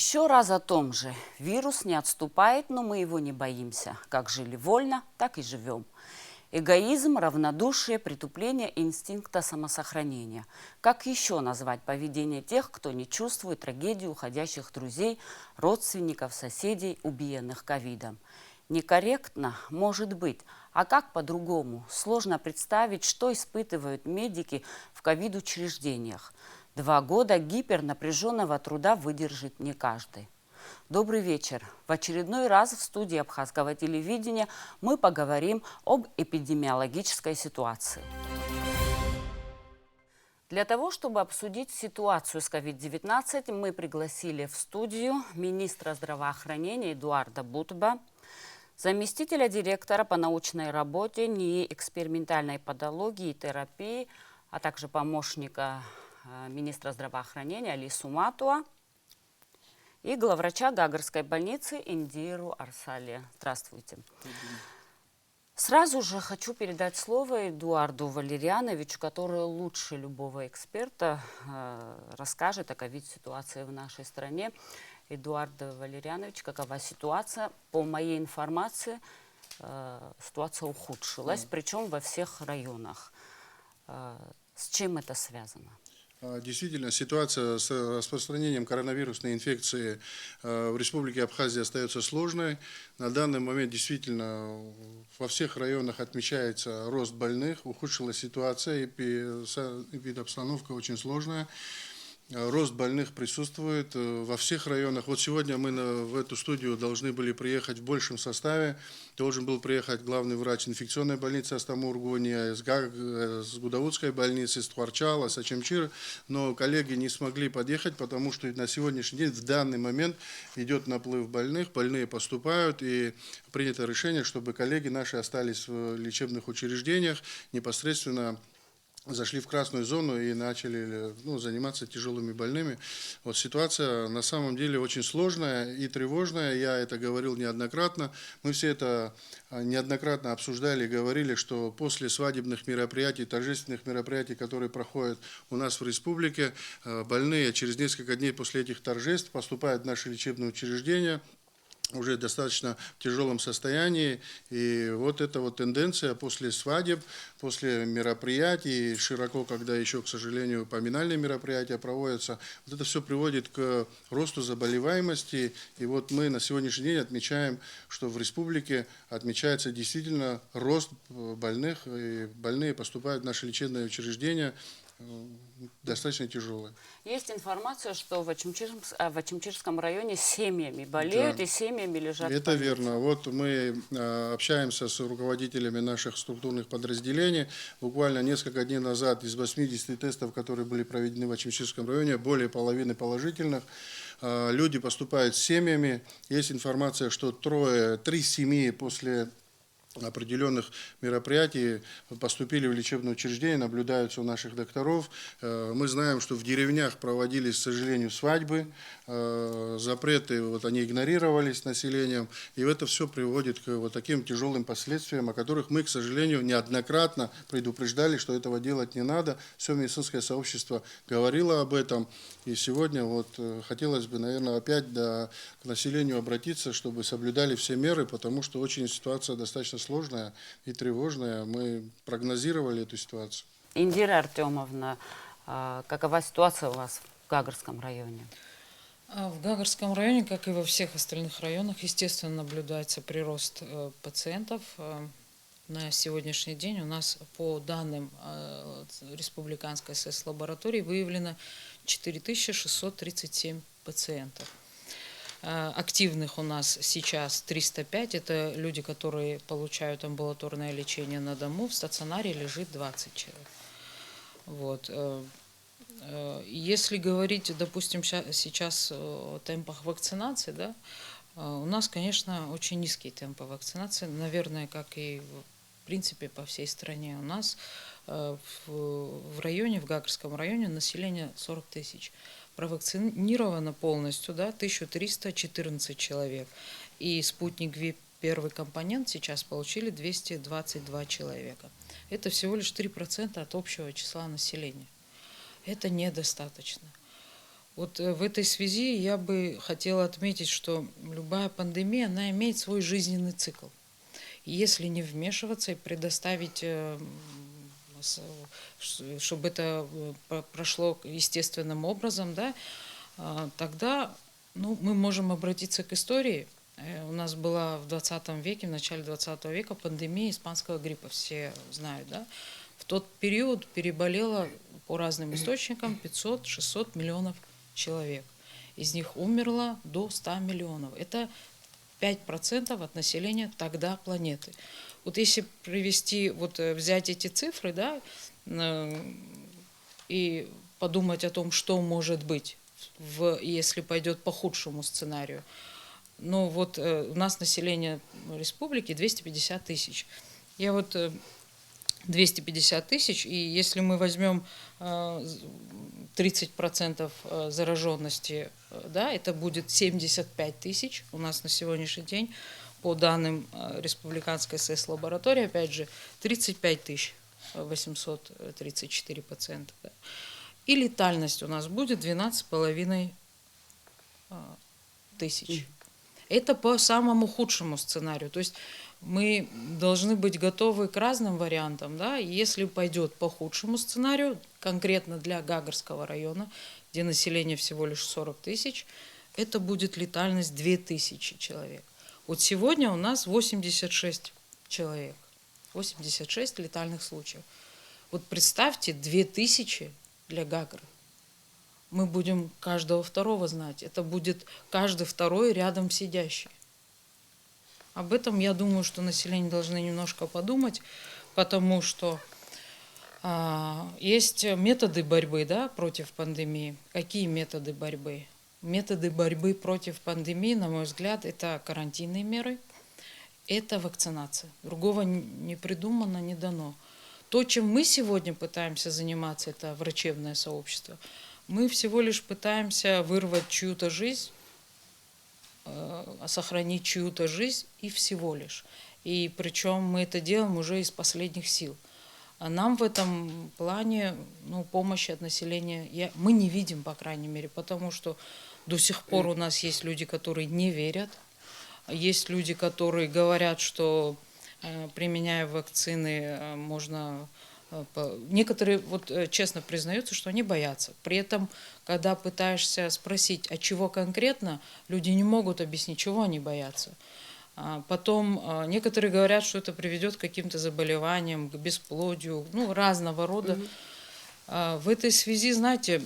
Еще раз о том же. Вирус не отступает, но мы его не боимся. Как жили вольно, так и живем. Эгоизм, равнодушие, притупление инстинкта самосохранения. Как еще назвать поведение тех, кто не чувствует трагедию уходящих друзей, родственников, соседей, убиенных ковидом? Некорректно, может быть. А как по-другому? Сложно представить, что испытывают медики в ковид-учреждениях. 2 года гипернапряженного труда выдержит не каждый. Добрый вечер. В очередной раз в студии Абхазского телевидения мы поговорим об эпидемиологической ситуации. Для того, чтобы обсудить ситуацию с COVID-19, мы пригласили в студию министра здравоохранения Эдуарда Бутба, заместителя директора по научной работе НИИ экспериментальной подологии и терапии, а также помощника министра здравоохранения Алису Матуа и главврача Гагарской больницы Индиру Арсали. Здравствуйте. Сразу же хочу передать слово Эдуарду Валерьяновичу, который лучше любого эксперта расскажет о ковид-ситуации в нашей стране. Эдуард Валерьянович, какова ситуация? По моей информации, ситуация ухудшилась, причем во всех районах. С чем это связано? Действительно, ситуация с распространением коронавирусной инфекции в Республике Абхазия остается сложной. На данный момент действительно во всех районах отмечается рост больных, ухудшилась ситуация, эпидобстановка очень сложная. Рост больных присутствует во всех районах. Вот сегодня мы в эту студию должны были приехать в большем составе. Должен был приехать главный врач инфекционной больницы Астамургуния, с Гудаутской больницы, с Тварчала, с Ачамчира. Но коллеги не смогли подъехать, потому что на сегодняшний день, в данный момент, идет наплыв больных. Больные поступают, и принято решение, чтобы коллеги наши остались в лечебных учреждениях, непосредственно зашли в красную зону и начали заниматься тяжелыми больными. Вот ситуация на самом деле очень сложная и тревожная. Я это говорил неоднократно. Мы все это неоднократно обсуждали и говорили, что после свадебных мероприятий, торжественных мероприятий, которые проходят у нас в республике, больные через несколько дней после этих торжеств поступают в наши лечебные учреждения уже достаточно в тяжелом состоянии. И вот эта вот тенденция после свадеб, после мероприятий, широко, когда еще, к сожалению, поминальные мероприятия проводятся, вот это все приводит к росту заболеваемости. И вот мы на сегодняшний день отмечаем, что в республике отмечается действительно рост больных, и больные поступают в наши лечебные учреждения достаточно тяжелые. Есть информация, что в Ачамчирском районе семьями болеют, да, и семьями лежат. Это верно. Вот мы общаемся с руководителями наших структурных подразделений. Буквально несколько дней назад из 80 тестов, которые были проведены в Ачамчирском районе, более половины положительных. Люди поступают с семьями. Есть информация, что 3 семьи после определенных мероприятий поступили в лечебное учреждение, наблюдаются у наших докторов. Мы знаем, что в деревнях проводились, к сожалению, свадьбы, запреты, вот они игнорировались населением, и это все приводит к вот таким тяжелым последствиям, о которых мы, к сожалению, неоднократно предупреждали, что этого делать не надо. Все медицинское сообщество говорило об этом, и сегодня вот хотелось бы, наверное, опять к населению обратиться, чтобы соблюдали все меры, потому что очень ситуация достаточно сложная и тревожная. Мы прогнозировали эту ситуацию. Индира Артемовна, какова ситуация у вас в Гагарском районе? В Гагарском районе, как и во всех остальных районах, естественно, наблюдается прирост пациентов. На сегодняшний день у нас по данным Республиканской СС-лаборатории выявлено 4637 пациентов. Активных у нас сейчас 305. Это люди, которые получают амбулаторное лечение на дому. В стационаре лежит 20 человек. Вот. Если говорить, допустим, сейчас о темпах вакцинации, да, у нас, конечно, очень низкие темпы вакцинации. Наверное, как и в принципе по всей стране. У нас в районе, в Гагарском районе население 40 тысяч. Провакцинировано полностью, да, 1314 человек. И спутник ВИП первый компонент сейчас получили 222 человека. Это всего лишь 3% от общего числа населения. Это недостаточно. Вот в этой связи я бы хотела отметить, что любая пандемия, она имеет свой жизненный цикл. И если не вмешиваться и предоставить, чтобы это прошло естественным образом, да, тогда мы можем обратиться к истории. У нас была в 20 веке, в начале 20 века пандемия испанского гриппа, все знают, да. В тот период переболело по разным источникам 500-600 миллионов человек. Из них умерло до 100 миллионов. Это 5% от населения тогда планеты. Вот если привести, взять эти цифры, да, и подумать о том, что может быть, если пойдет по худшему сценарию. Ну вот у нас население республики 250 тысяч. 250 тысяч, и если мы возьмем 30% зараженности, да, это будет 75 тысяч у нас на сегодняшний день, по данным республиканской СС-лаборатории, опять же, 35 тысяч 834 пациента. Да. И летальность у нас будет 12,5 тысяч. Это по самому худшему сценарию. То есть мы должны быть готовы к разным вариантам. Да? Если пойдет по худшему сценарию, конкретно для Гагарского района, где население всего лишь 40 тысяч, это будет летальность 2000 человек. Вот сегодня у нас 86 человек, 86 летальных случаев. Вот представьте, 2000 для Гагры. Мы будем каждого второго знать. Это будет каждый второй рядом сидящий. Об этом, я думаю, что население должно немножко подумать, потому что есть методы борьбы, да, против пандемии. Какие методы борьбы? Методы борьбы против пандемии, на мой взгляд, это карантинные меры, это вакцинация. Другого не придумано, не дано. То, чем мы сегодня пытаемся заниматься, это врачебное сообщество. Мы всего лишь пытаемся вырвать чью-то жизнь, сохранить чью-то жизнь и всего лишь. И причем мы это делаем уже из последних сил. А нам в этом плане помощи от населения мы не видим, по крайней мере, потому что до сих пор у нас есть люди, которые не верят, есть люди, которые говорят, что применяя вакцины можно... Некоторые честно признаются, что они боятся. При этом, когда пытаешься спросить, от чего конкретно, люди не могут объяснить, чего они боятся. Потом некоторые говорят, что это приведет к каким-то заболеваниям, к бесплодию, разного рода. В этой связи, знаете,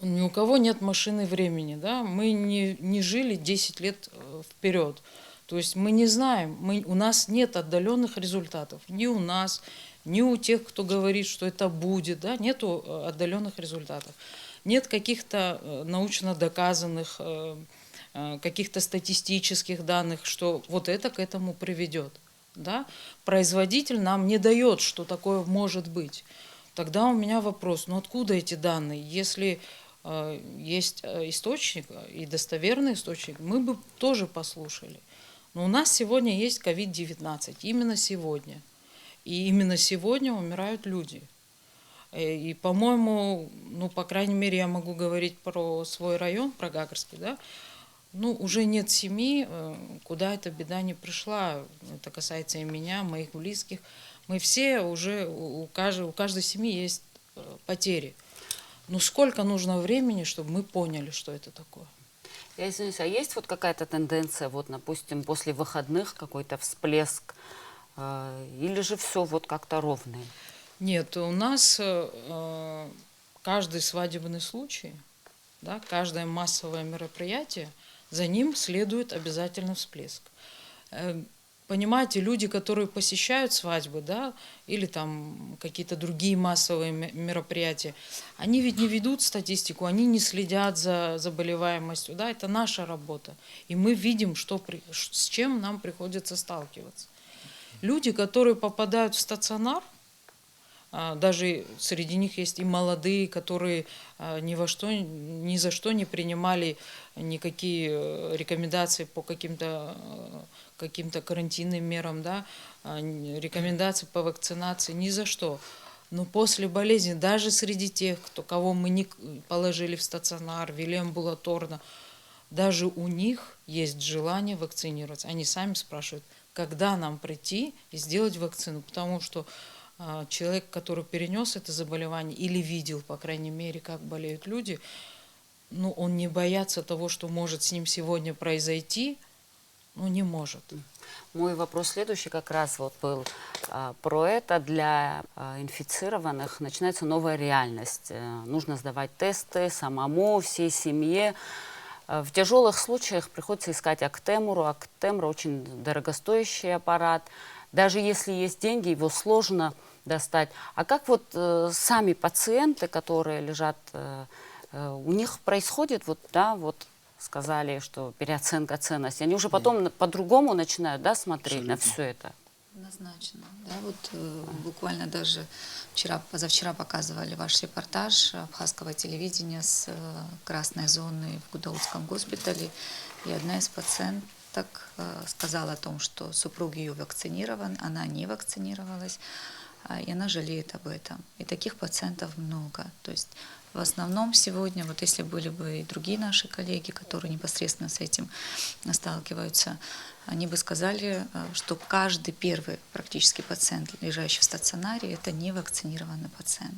ни у кого нет машины времени. Да? Мы не жили 10 лет вперед. То есть мы не знаем, у нас нет отдаленных результатов. Ни у нас, ни у тех, кто говорит, что это будет. Да? Нету отдаленных результатов. Нет каких-то научно доказанных, каких-то статистических данных, что вот это к этому приведет. Да? Производитель нам не дает, что такое может быть. Тогда у меня вопрос, откуда эти данные? Если есть источник и достоверный источник, мы бы тоже послушали. Но у нас сегодня есть COVID-19, именно сегодня. И именно сегодня умирают люди. И, по-моему, по крайней мере, я могу говорить про свой район, про Гагарский, да, уже нет семьи, куда эта беда не пришла. Это касается и меня, моих близких. Мы все уже, у каждой семьи есть потери. Сколько нужно времени, чтобы мы поняли, что это такое? Я извиняюсь, а есть какая-то тенденция, допустим, после выходных какой-то всплеск, или же все как-то ровно? Нет, у нас каждый свадебный случай, да, каждое массовое мероприятие, за ним следует обязательно всплеск. Понимаете, люди, которые посещают свадьбы, да, или там какие-то другие массовые мероприятия, они ведь не ведут статистику, они не следят за заболеваемостью, да, это наша работа. И мы видим, с чем нам приходится сталкиваться. Люди, которые попадают в стационар, даже среди них есть и молодые, которые ни за что не принимали никакие рекомендации по каким-то карантинным мерам, да, рекомендации по вакцинации, ни за что. Но после болезни, даже среди тех, кого мы не положили в стационар, вели амбулаторно, даже у них есть желание вакцинироваться. Они сами спрашивают, когда нам прийти и сделать вакцину, потому что человек, который перенес это заболевание или видел, по крайней мере, как болеют люди, ну, он не боится того, что может с ним сегодня произойти, ну, не может. Мой вопрос следующий как раз вот был про это. Для инфицированных начинается новая реальность. Нужно сдавать тесты самому, всей семье. В тяжелых случаях приходится искать Актемру. Актемра очень дорогостоящий аппарат. Даже если есть деньги, его сложно достать. А как вот сами пациенты, которые лежат, у них происходит вот, да, вот сказали, что переоценка ценности, они уже потом по-другому начинают, да, смотреть на все это? Однозначно. Да, вот буквально даже позавчера показывали ваш репортаж абхазского телевидения с красной зоны в Гудаутском госпитале, и одна из пациенток сказала о том, что супруг ее вакцинирован, она не вакцинировалась, и она жалеет об этом. И таких пациентов много. То есть в основном сегодня, вот если были бы и другие наши коллеги, которые непосредственно с этим сталкиваются, они бы сказали, что каждый первый практически пациент, лежащий в стационаре, это не вакцинированный пациент.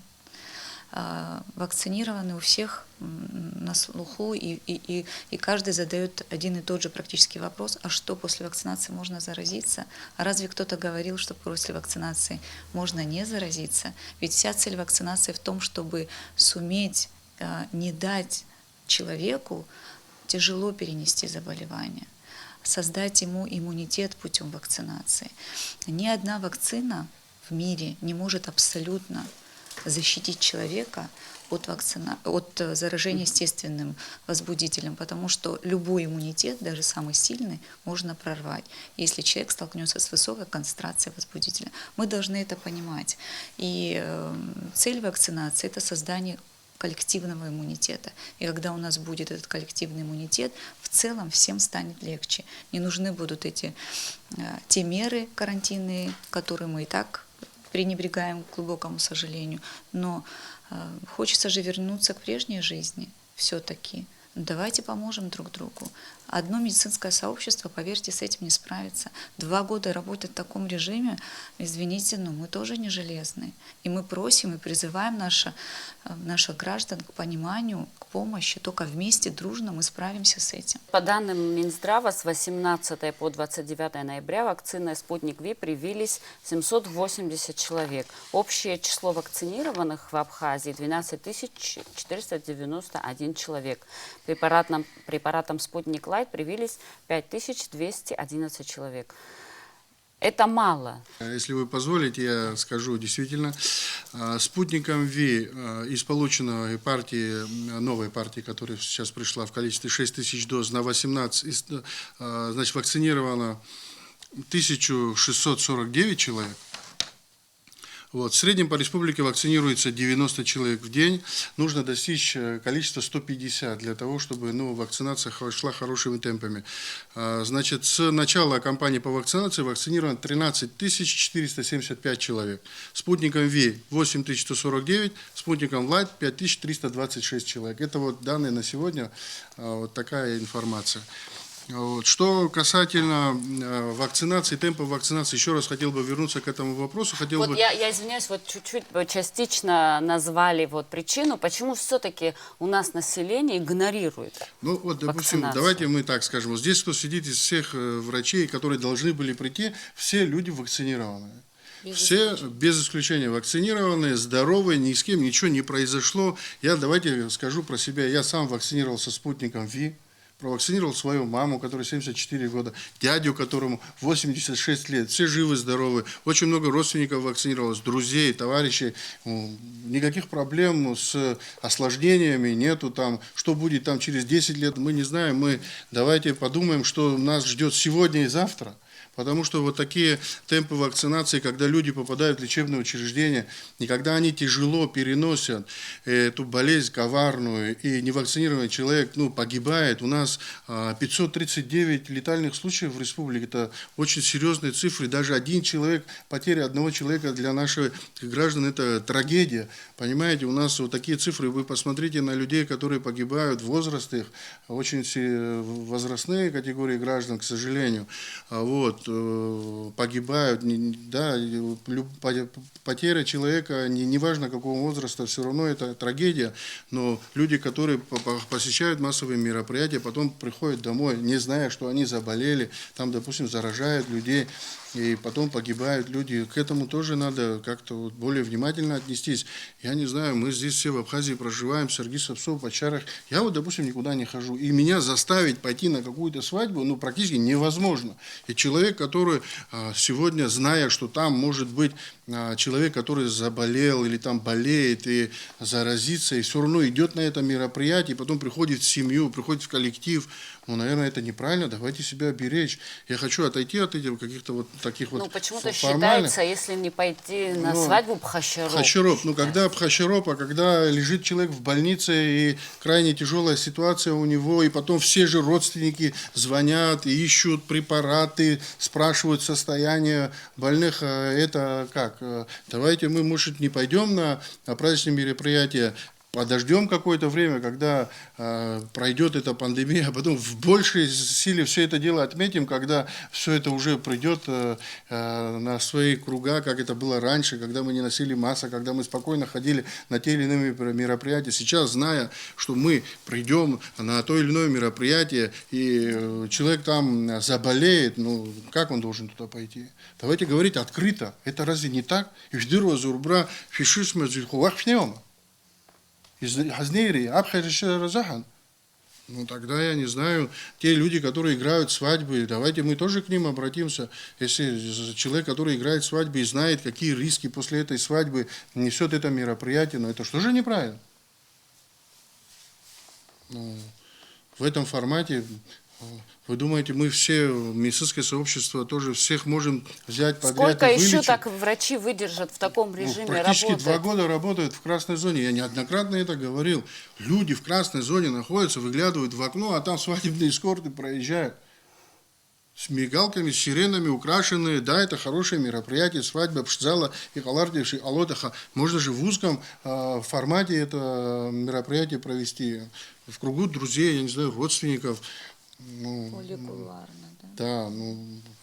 Вакцинированы у всех на слуху, и каждый задает один и тот же практически вопрос: а что, после вакцинации можно заразиться? А разве кто-то говорил, что после вакцинации можно не заразиться? Ведь вся цель вакцинации в том, чтобы суметь не дать человеку тяжело перенести заболевание, создать ему иммунитет путем вакцинации. Ни одна вакцина в мире не может абсолютно защитить человека от заражения естественным возбудителем, потому что любой иммунитет, даже самый сильный, можно прорвать, если человек столкнется с высокой концентрацией возбудителя. Мы должны это понимать. И цель вакцинации – это создание коллективного иммунитета. И когда у нас будет этот коллективный иммунитет, в целом всем станет легче. Не нужны будут те меры карантинные, которые мы и так пренебрегаем, к глубокому сожалению. Но хочется же вернуться к прежней жизни все-таки. Давайте поможем друг другу. Одно медицинское сообщество, поверьте, с этим не справится. 2 года работать в таком режиме, извините, но мы тоже не железные. И мы просим и призываем наших граждан к пониманию, к помощи. Только вместе, дружно мы справимся с этим. По данным Минздрава, с 18 по 29 ноября вакциной «Спутник Ви» привились 780 человек. Общее число вакцинированных в Абхазии – 12 491 человек. Препаратом «Спутник Лайт» привились 5211 человек. Это мало. Если вы позволите, я скажу действительно. Спутником Ви из полученной партии, новой партии, которая сейчас пришла в количестве 6000 доз на 18, значит, вакцинировано 1649 человек. Вот. В среднем по республике вакцинируется 90 человек в день. Нужно достичь количества 150 для того, чтобы вакцинация шла хорошими темпами. Значит, с начала кампании по вакцинации вакцинировано 13 475 человек. Спутником Ви 8149, спутником Лайт 5326 человек. Это вот данные на сегодня, вот такая информация. Вот. Что касательно вакцинации, темпа вакцинации, еще раз хотел бы вернуться к этому вопросу. Я извиняюсь, вот чуть-чуть частично назвали вот причину, почему все-таки у нас население игнорирует допустим, вакцинацию. давайте мы так скажем. Вот здесь, кто сидит из всех врачей, которые должны были прийти, все люди вакцинированы. Все без исключения вакцинированные, здоровые, ни с кем ничего не произошло. Давайте скажу про себя. Я сам вакцинировался спутником Ви. Провакцинировал свою маму, которой 74 года, дядю, которому 86 лет, все живы, здоровы. Очень много родственников вакцинировалось, друзей, товарищей. Никаких проблем с осложнениями нету. Что будет через 10 лет, мы не знаем. Давайте подумаем, что нас ждет сегодня и завтра. Потому что вот такие темпы вакцинации, когда люди попадают в лечебное учреждение, и когда они тяжело переносят эту болезнь коварную, и невакцинированный человек погибает, у нас 539 летальных случаев в республике, это очень серьезные цифры, даже один человек, потеря одного человека для наших граждан, это трагедия. Понимаете, у нас вот такие цифры, вы посмотрите на людей, которые погибают, возраст их, очень возрастные категории граждан, к сожалению, погибают, да, потеря человека, неважно какого возраста, все равно это трагедия, но люди, которые посещают массовые мероприятия, потом приходят домой, не зная, что они заболели, там, допустим, заражают людей, и потом погибают люди. К этому тоже надо как-то более внимательно отнестись. Я не знаю, мы здесь все в Абхазии проживаем, Сергей Сапцов, Почарах. Я допустим, никуда не хожу. И меня заставить пойти на какую-то свадьбу, практически невозможно. И человек, который сегодня, зная, что там может быть человек, который заболел или там болеет и заразится, и все равно идет на это мероприятие, и потом приходит в семью, приходит в коллектив, наверное, это неправильно, давайте себя беречь. Я хочу отойти от этих каких-то вот таких вот почему-то формальных. считается, если не пойти на свадьбу, бхащароп. Бхащароп. Когда бхащароп, а когда лежит человек в больнице, и крайне тяжелая ситуация у него, и потом все же родственники звонят, и ищут препараты, спрашивают состояние больных, это как? Давайте мы, может, не пойдем на праздничные мероприятия, подождем какое-то время, когда пройдет эта пандемия, а потом в большей силе все это дело отметим, когда все это уже придет на свои круга, как это было раньше, когда мы не носили масок, когда мы спокойно ходили на те или иные мероприятия. Сейчас, зная, что мы придем на то или иное мероприятие, и человек там заболеет, как он должен туда пойти? Давайте говорить открыто. Это разве не так? Тогда я не знаю, те люди, которые играют свадьбы, давайте мы тоже к ним обратимся. Если человек, который играет свадьбы и знает, какие риски после этой свадьбы несет это мероприятие, это что же неправильно? В этом формате, вы думаете, мы все, медицинское сообщество, тоже всех можем взять подряд Сколько и вылечить? еще так врачи выдержат в таком режиме Практически работать? 2 года работают в красной зоне. Я неоднократно это говорил. Люди в красной зоне находятся, выглядывают в окно, а там свадебные эскорты проезжают. С мигалками, с сиренами украшенные. Да, это хорошее мероприятие, свадьба, пшзала и халартивший алотаха. Можно же в узком формате это мероприятие провести. В кругу друзей, я не знаю, родственников. Молекулярно, да? Да,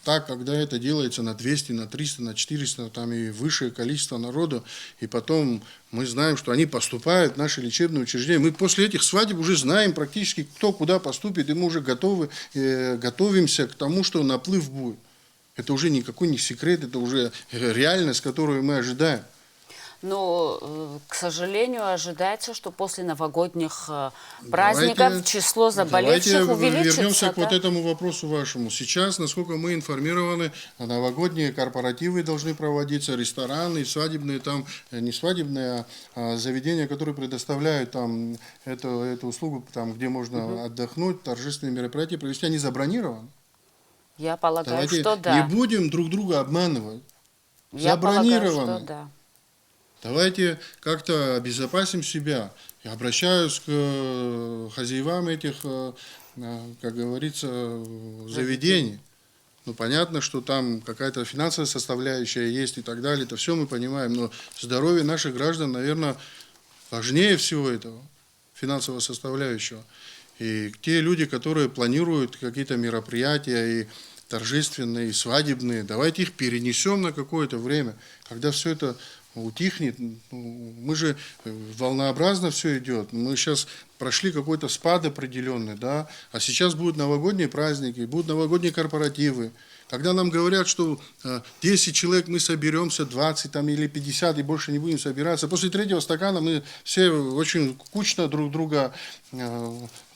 так, когда это делается на 200, на 300, на 400, там и высшее количество народу, и потом мы знаем, что они поступают в наши лечебные учреждения. Мы после этих свадеб уже знаем практически, кто куда поступит, и мы уже готовимся к тому, что наплыв будет. Это уже никакой не секрет, это уже реальность, которую мы ожидаем. Но, к сожалению, ожидается, что после новогодних праздников число заболевших увеличится. Вернемся к вот этому вопросу вашему. Сейчас, насколько мы информированы, новогодние корпоративы должны проводиться, рестораны, свадебные, там, не свадебные, а заведения, которые предоставляют там эту услугу, там, где можно отдохнуть, торжественные мероприятия провести, они забронированы. Я полагаю, Давайте что да. не будем друг друга обманывать. Я полагаю, Забронированы. что да. Давайте как-то обезопасим себя. Я обращаюсь к хозяевам этих, как говорится, заведений. Понятно, что там какая-то финансовая составляющая есть и так далее, это все мы понимаем, но здоровье наших граждан, наверное, важнее всего этого, финансового составляющего. И те люди, которые планируют какие-то мероприятия и торжественные, и свадебные, давайте их перенесем на какое-то время, когда все это утихнет. Мы же волнообразно все идет. Мы сейчас прошли какой-то спад определенный, да, а сейчас будут новогодние праздники, будут новогодние корпоративы. Когда нам говорят, что 10 человек мы соберемся, 20 там, или 50 и больше не будем собираться, после 3-го стакана мы все очень кучно друг друга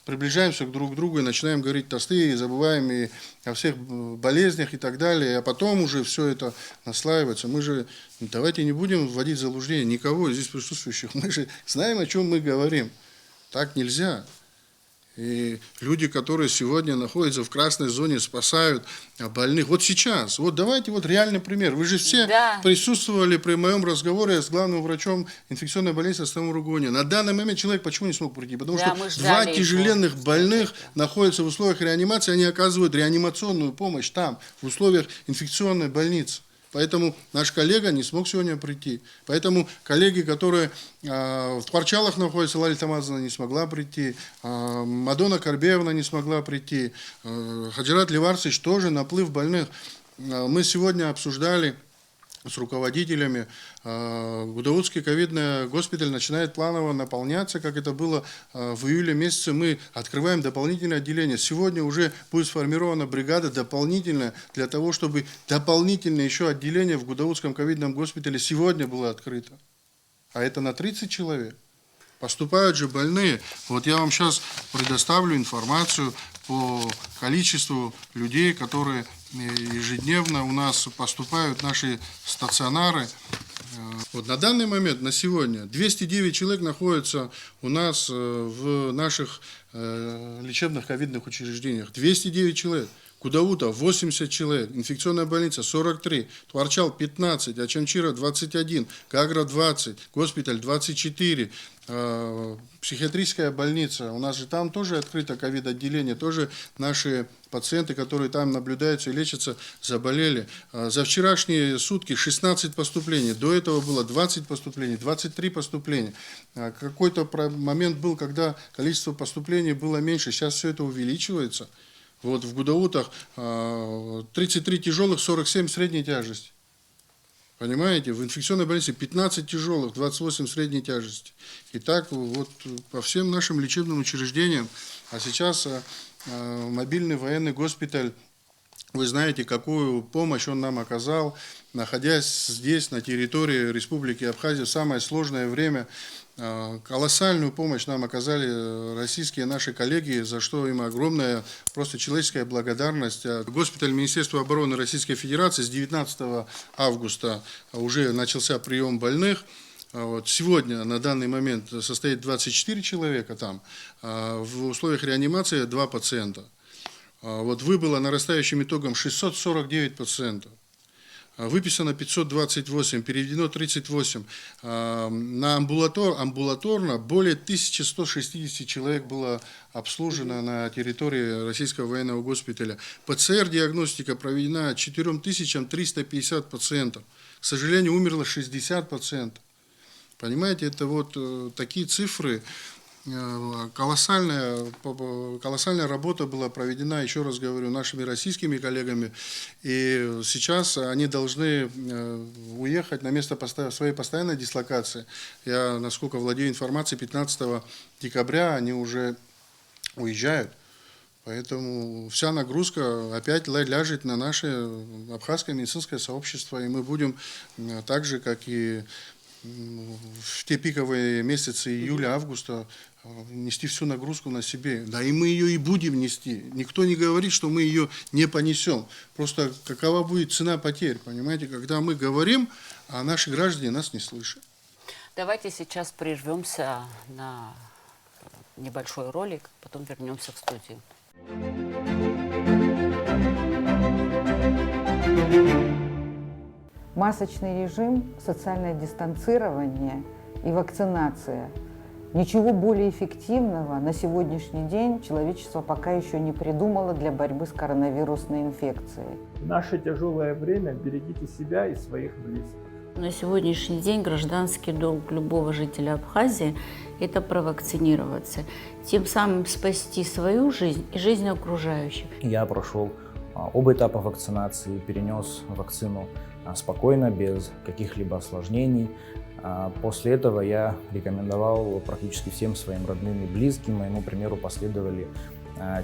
приближаемся друг к другу и начинаем говорить тосты, и забываем и о всех болезнях и так далее, а потом уже все это наслаивается. Мы же, давайте не будем вводить в заблуждение никого из здесь присутствующих, мы же знаем, о чем мы говорим. Так нельзя. И люди, которые сегодня находятся в красной зоне, спасают больных. Вот сейчас, вот давайте вот реальный пример. Вы же все присутствовали при моем разговоре с главным врачом инфекционной больницы Астамур Угони. На данный момент человек почему не смог прийти? Потому что два тяжеленных больных находятся в условиях реанимации, они оказывают реанимационную помощь там, в условиях инфекционной больницы. Поэтому наш коллега не смог сегодня прийти. Поэтому коллеги, которые в Тхварчалах находятся, Лали Тамазовна не смогла прийти, Мадонна Карбеевна не смогла прийти, Хаджират Ливарсович тоже, наплыв больных. Мы сегодня обсуждали с руководителями. Гудаутский ковидный госпиталь начинает планово наполняться, как это было в июле месяце. Мы открываем дополнительное отделение. Сегодня уже будет сформирована бригада дополнительная для того, чтобы дополнительное еще отделение в Гудаутском ковидном госпитале сегодня было открыто. А это на 30 человек. Поступают же больные. Вот я вам сейчас предоставлю информацию по количеству людей, которые ежедневно у нас поступают в наши стационары. Вот на данный момент, на сегодня, 209 человек находятся у нас в наших лечебных ковидных учреждениях. 209 человек. Кудаута 80 человек, инфекционная больница 43, Тхварчал 15, Ачамчира 21, Гагра 20, госпиталь 24, психиатрическая больница. У нас же там тоже открыто ковид-отделение, тоже наши пациенты, которые там наблюдаются и лечатся, заболели. За вчерашние сутки 16 поступлений, до этого было 20 поступлений, 23 поступления. Какой-то момент был, когда количество поступлений было меньше, сейчас все это увеличивается. Вот в Гудаутах 33 тяжелых, 47 средней тяжести. Понимаете, в инфекционной больнице 15 тяжелых, 28 средней тяжести. И так вот по всем нашим лечебным учреждениям. А сейчас мобильный военный госпиталь, вы знаете, какую помощь он нам оказал, находясь здесь, на территории Республики Абхазия, в самое сложное время. Колоссальную помощь нам оказали российские наши коллеги, за что им огромная просто человеческая благодарность. Госпиталь Министерства обороны Российской Федерации с 19 августа уже начался прием больных. Вот сегодня на данный момент состоит 24 человека там, в условиях реанимации 2 пациента. Вот выбыло нарастающим итогом 649 пациентов. Выписано 528, переведено 38. На амбулаторно более 1160 человек было обслужено на территории Российского военного госпиталя. ПЦР-диагностика проведена 4350 пациентов. К сожалению, умерло 60 пациентов. Понимаете, это вот такие цифры. Колоссальная работа была проведена, еще раз говорю, нашими российскими коллегами. И сейчас они должны уехать на место своей постоянной дислокации. Я, насколько владею информацией, 15 декабря они уже уезжают. Поэтому вся нагрузка опять ляжет на наше абхазское медицинское сообщество. И мы будем так же, как и в те пиковые месяцы июля-августа нести всю нагрузку на себе. Да и мы ее и будем нести. Никто не говорит, что мы ее не понесем. Просто какова будет цена потерь, понимаете, когда мы говорим, а наши граждане нас не слышат. Давайте сейчас прервемся на небольшой ролик, потом вернемся в студию. Масочный режим, социальное дистанцирование и вакцинация. Ничего более эффективного на сегодняшний день человечество пока еще не придумало для борьбы с коронавирусной инфекцией. В наше тяжелое время берегите себя и своих близких. На сегодняшний день гражданский долг любого жителя Абхазии – это провакцинироваться, тем самым спасти свою жизнь и жизнь окружающих. Я прошел оба этапа вакцинации, перенес вакцину спокойно, без каких-либо осложнений. После этого я рекомендовал практически всем своим родным и близким. Моему примеру последовали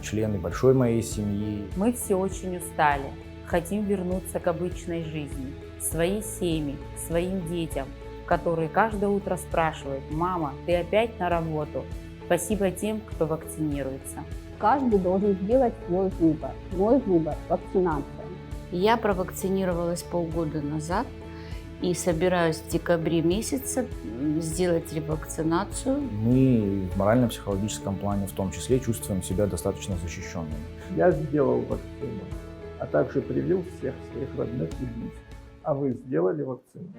члены большой моей семьи. Мы все очень устали, хотим вернуться к обычной жизни, своей семье, своим детям, которые каждое утро спрашивают: «Мама, ты опять на работу?» Спасибо тем, кто вакцинируется. Каждый должен сделать свой выбор. Мой выбор – вакцинация. Я провакцинировалась полгода назад, И собираюсь в декабре месяце сделать ревакцинацию. Мы в морально-психологическом плане в том числе чувствуем себя достаточно защищенными. Я сделал вакцину, а также привил всех своих родных и близких. А вы сделали вакцину?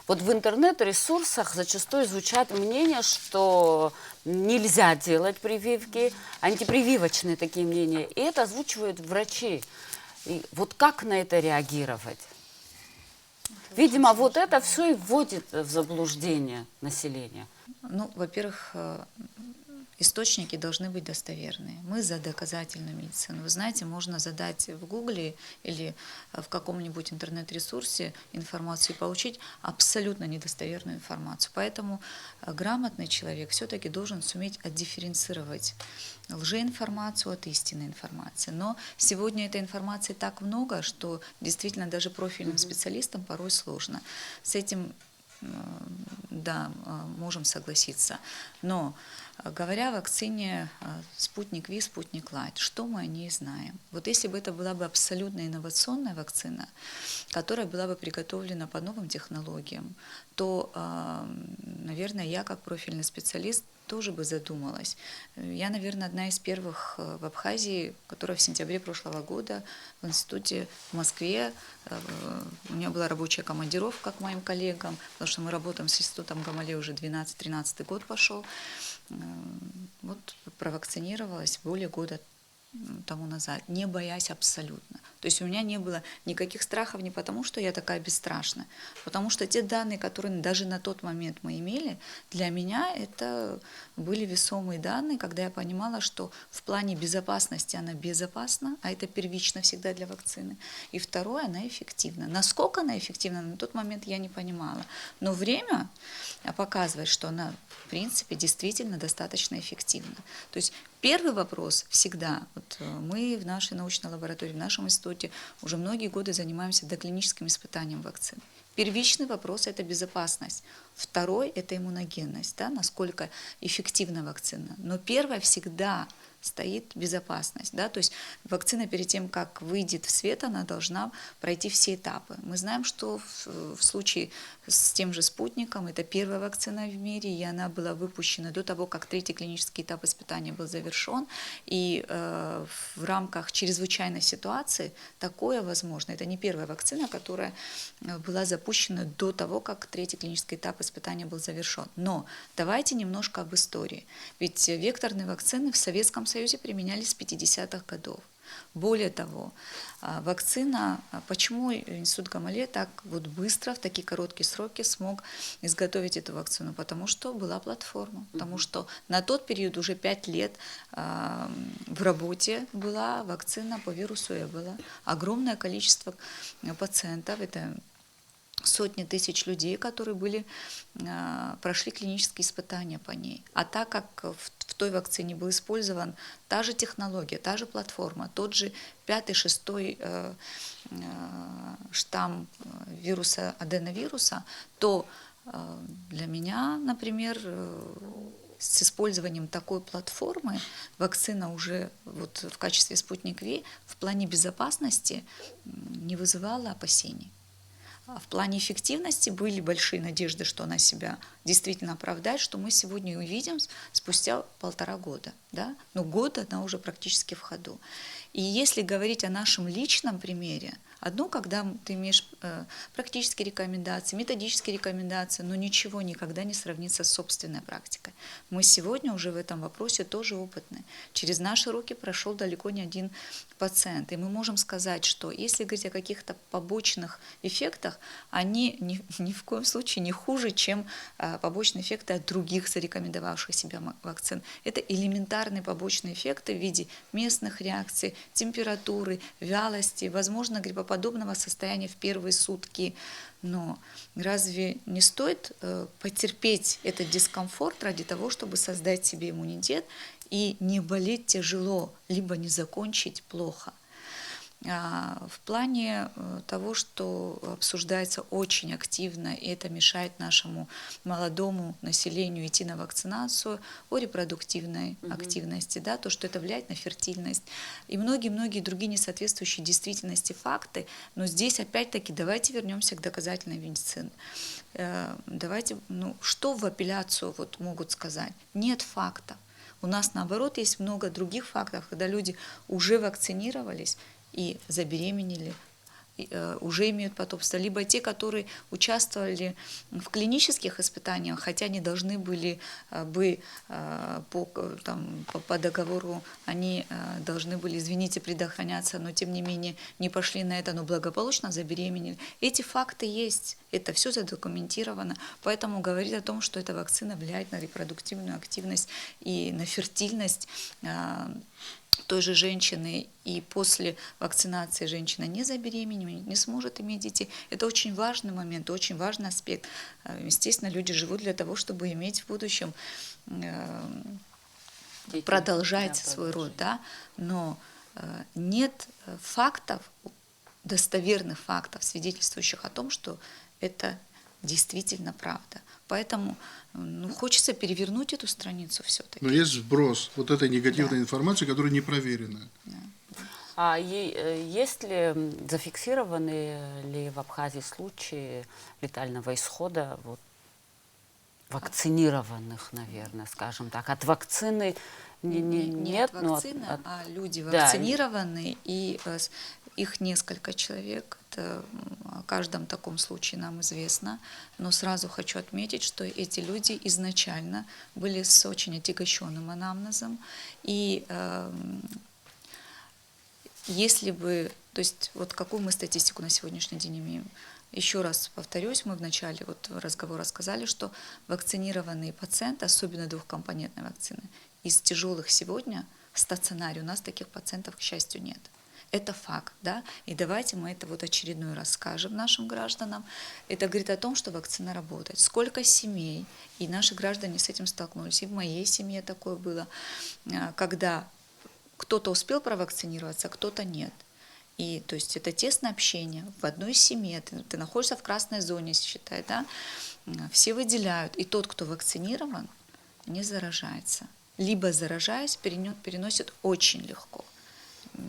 Вот в интернет-ресурсах зачастую звучат мнения, что нельзя делать прививки, антипрививочные такие мнения, и это озвучивают врачи. И вот как на это реагировать? Видимо, вот это все и вводит в заблуждение населения. Ну, во-первых, источники должны быть достоверные. Мы за доказательную медицину. Вы знаете, можно задать в Гугле или в каком-нибудь интернет-ресурсе информацию и получить абсолютно недостоверную информацию. Поэтому грамотный человек все-таки должен суметь отдифференцировать лжеинформацию от истинной информации. Но сегодня этой информации так много, что действительно даже профильным специалистам порой сложно. С этим, да, можем согласиться. Но говоря о вакцине «Спутник Ви», «Спутник Лайт», что мы о ней знаем? Вот если бы это была бы абсолютно инновационная вакцина, которая была бы приготовлена по новым технологиям, то, наверное, я как профильный специалист тоже бы задумалась. Я, наверное, одна из первых в Абхазии, которая в сентябре прошлого года в институте в Москве, у меня была рабочая командировка к моим коллегам, потому что мы работаем с институтом Гамалеи уже 12-13 год пошел. Вот провакцинировалась более года тому назад, не боясь абсолютно. То есть у меня не было никаких страхов не потому, что я такая бесстрашная, потому что те данные, которые даже на тот момент мы имели, для меня это были весомые данные, когда я понимала, что в плане безопасности она безопасна, а это первично всегда для вакцины. И второе, она эффективна. Насколько она эффективна, на тот момент я не понимала. Но время показывает, что она, в принципе, действительно достаточно эффективна. То есть первый вопрос всегда, вот мы в нашей научной лаборатории, в нашем институте уже многие годы занимаемся доклиническим испытанием вакцин. Первичный вопрос – это безопасность. Второй – это иммуногенность, да, насколько эффективна вакцина. Но первое всегда стоит безопасность. Да? То есть вакцина перед тем, как выйдет в свет, она должна пройти все этапы. Мы знаем, что в случае с тем же спутником, это первая вакцина в мире, и она была выпущена до того, как третий клинический этап испытания был завершен. И в рамках чрезвычайной ситуации такое возможно. Это не первая вакцина, которая была запущена до того, как третий клинический этап испытания был завершен. Но давайте немножко об истории. Ведь векторные вакцины в Советском Союзе применялись с 50-х годов. Более того, вакцина, почему институт Гамалеи так вот быстро, в такие короткие сроки смог изготовить эту вакцину? Потому что была платформа, потому что на тот период уже 5 лет в работе была вакцина по вирусу Эбола. Огромное количество пациентов, это сотни тысяч людей, которые прошли клинические испытания по ней. А так как в той вакцине был использован та же технология, та же платформа, тот же 5-6 штамм вируса, аденовируса, то для меня, например, с использованием такой платформы вакцина уже вот в качестве «Спутник Ви» в плане безопасности не вызывала опасений. В плане эффективности были большие надежды, что она себя действительно оправдает, что мы сегодня увидим спустя 1,5 года. Да? Но год она уже практически в ходу. И если говорить о нашем личном примере, одно, когда ты имеешь практические рекомендации, методические рекомендации, но ничего никогда не сравнится с собственной практикой. Мы сегодня уже в этом вопросе тоже опытны. Через наши руки прошел далеко не один пациент. И мы можем сказать, что если говорить о каких-то побочных эффектах, они ни в коем случае не хуже, чем побочные эффекты от других зарекомендовавших себя вакцин. Это элементарные побочные эффекты в виде местных реакций, температуры, вялости, возможно, гриппоподобного состояния в первые сутки. Но разве не стоит потерпеть этот дискомфорт ради того, чтобы создать себе иммунитет и не болеть тяжело, либо не закончить плохо? В плане того, что обсуждается очень активно, и это мешает нашему молодому населению идти на вакцинацию, о репродуктивной активности, да, то, что это влияет на фертильность, и многие-многие другие несоответствующие действительности факты. Но здесь опять-таки давайте вернемся к доказательной медицине. Давайте, что в апелляцию вот могут сказать? Нет фактов. У нас, наоборот, есть много других фактов, когда люди уже вакцинировались и забеременели, уже имеют потомство, либо те, которые участвовали в клинических испытаниях, хотя они должны были бы по договору, они должны были, извините, предохраняться, но тем не менее не пошли на это, но благополучно забеременели. Эти факты есть, это все задокументировано, поэтому говорить о том, что эта вакцина влияет на репродуктивную активность и на фертильность той же женщины, и после вакцинации женщина не забеременеет, не сможет иметь детей. Это очень важный момент, очень важный аспект. Естественно, люди живут для того, чтобы иметь в будущем, продолжать свой род, да? Но нет фактов, достоверных фактов, свидетельствующих о том, что это действительно правда. Поэтому хочется перевернуть эту страницу все-таки. Но есть сброс вот этой негативной информации, которая не проверена. А есть ли, зафиксированы ли в Абхазии случаи летального исхода вакцинированных, наверное, скажем так, от вакцины нет, от вакцины, а люди вакцинированы, и их несколько человек. Это о каждом таком случае нам известно. Но сразу хочу отметить, что эти люди изначально были с очень отягощенным анамнезом. И если бы, то есть вот какую мы статистику на сегодняшний день имеем? Еще раз повторюсь, мы в начале разговора сказали, что вакцинированные пациенты, особенно двухкомпонентной вакцины, из тяжелых сегодня в стационаре у нас таких пациентов, к счастью, нет. Это факт, да, и давайте мы это очередной раз скажем нашим гражданам. Это говорит о том, что вакцина работает. Сколько семей, и наши граждане с этим столкнулись, и в моей семье такое было, когда кто-то успел провакцинироваться, а кто-то нет. И то есть это тесное общение в одной семье, ты находишься в красной зоне, считай, да, все выделяют, и тот, кто вакцинирован, не заражается. Либо заражаясь, переносит очень легко.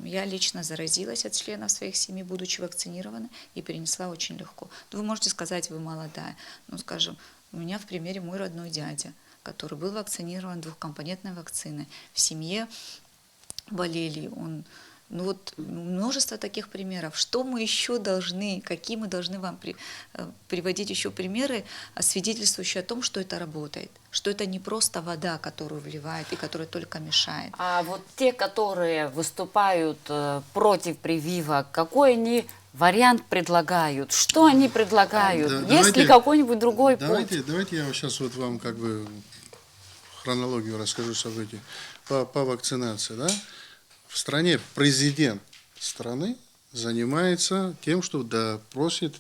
Я лично заразилась от членов своих семей, будучи вакцинирована, и перенесла очень легко. Вы можете сказать, вы молодая. Скажем, у меня в примере мой родной дядя, который был вакцинирован двухкомпонентной вакциной. В семье болели, множество таких примеров. Что мы еще должны, какие мы должны вам приводить еще примеры, свидетельствующие о том, что это работает, что это не просто вода, которую вливают и которая только мешает. А вот те, которые выступают против прививок, какой они вариант предлагают? Что они предлагают? Есть ли какой-нибудь другой путь? Давайте я сейчас вам хронологию расскажу событий по вакцинации, да? В стране президент страны занимается тем, что просит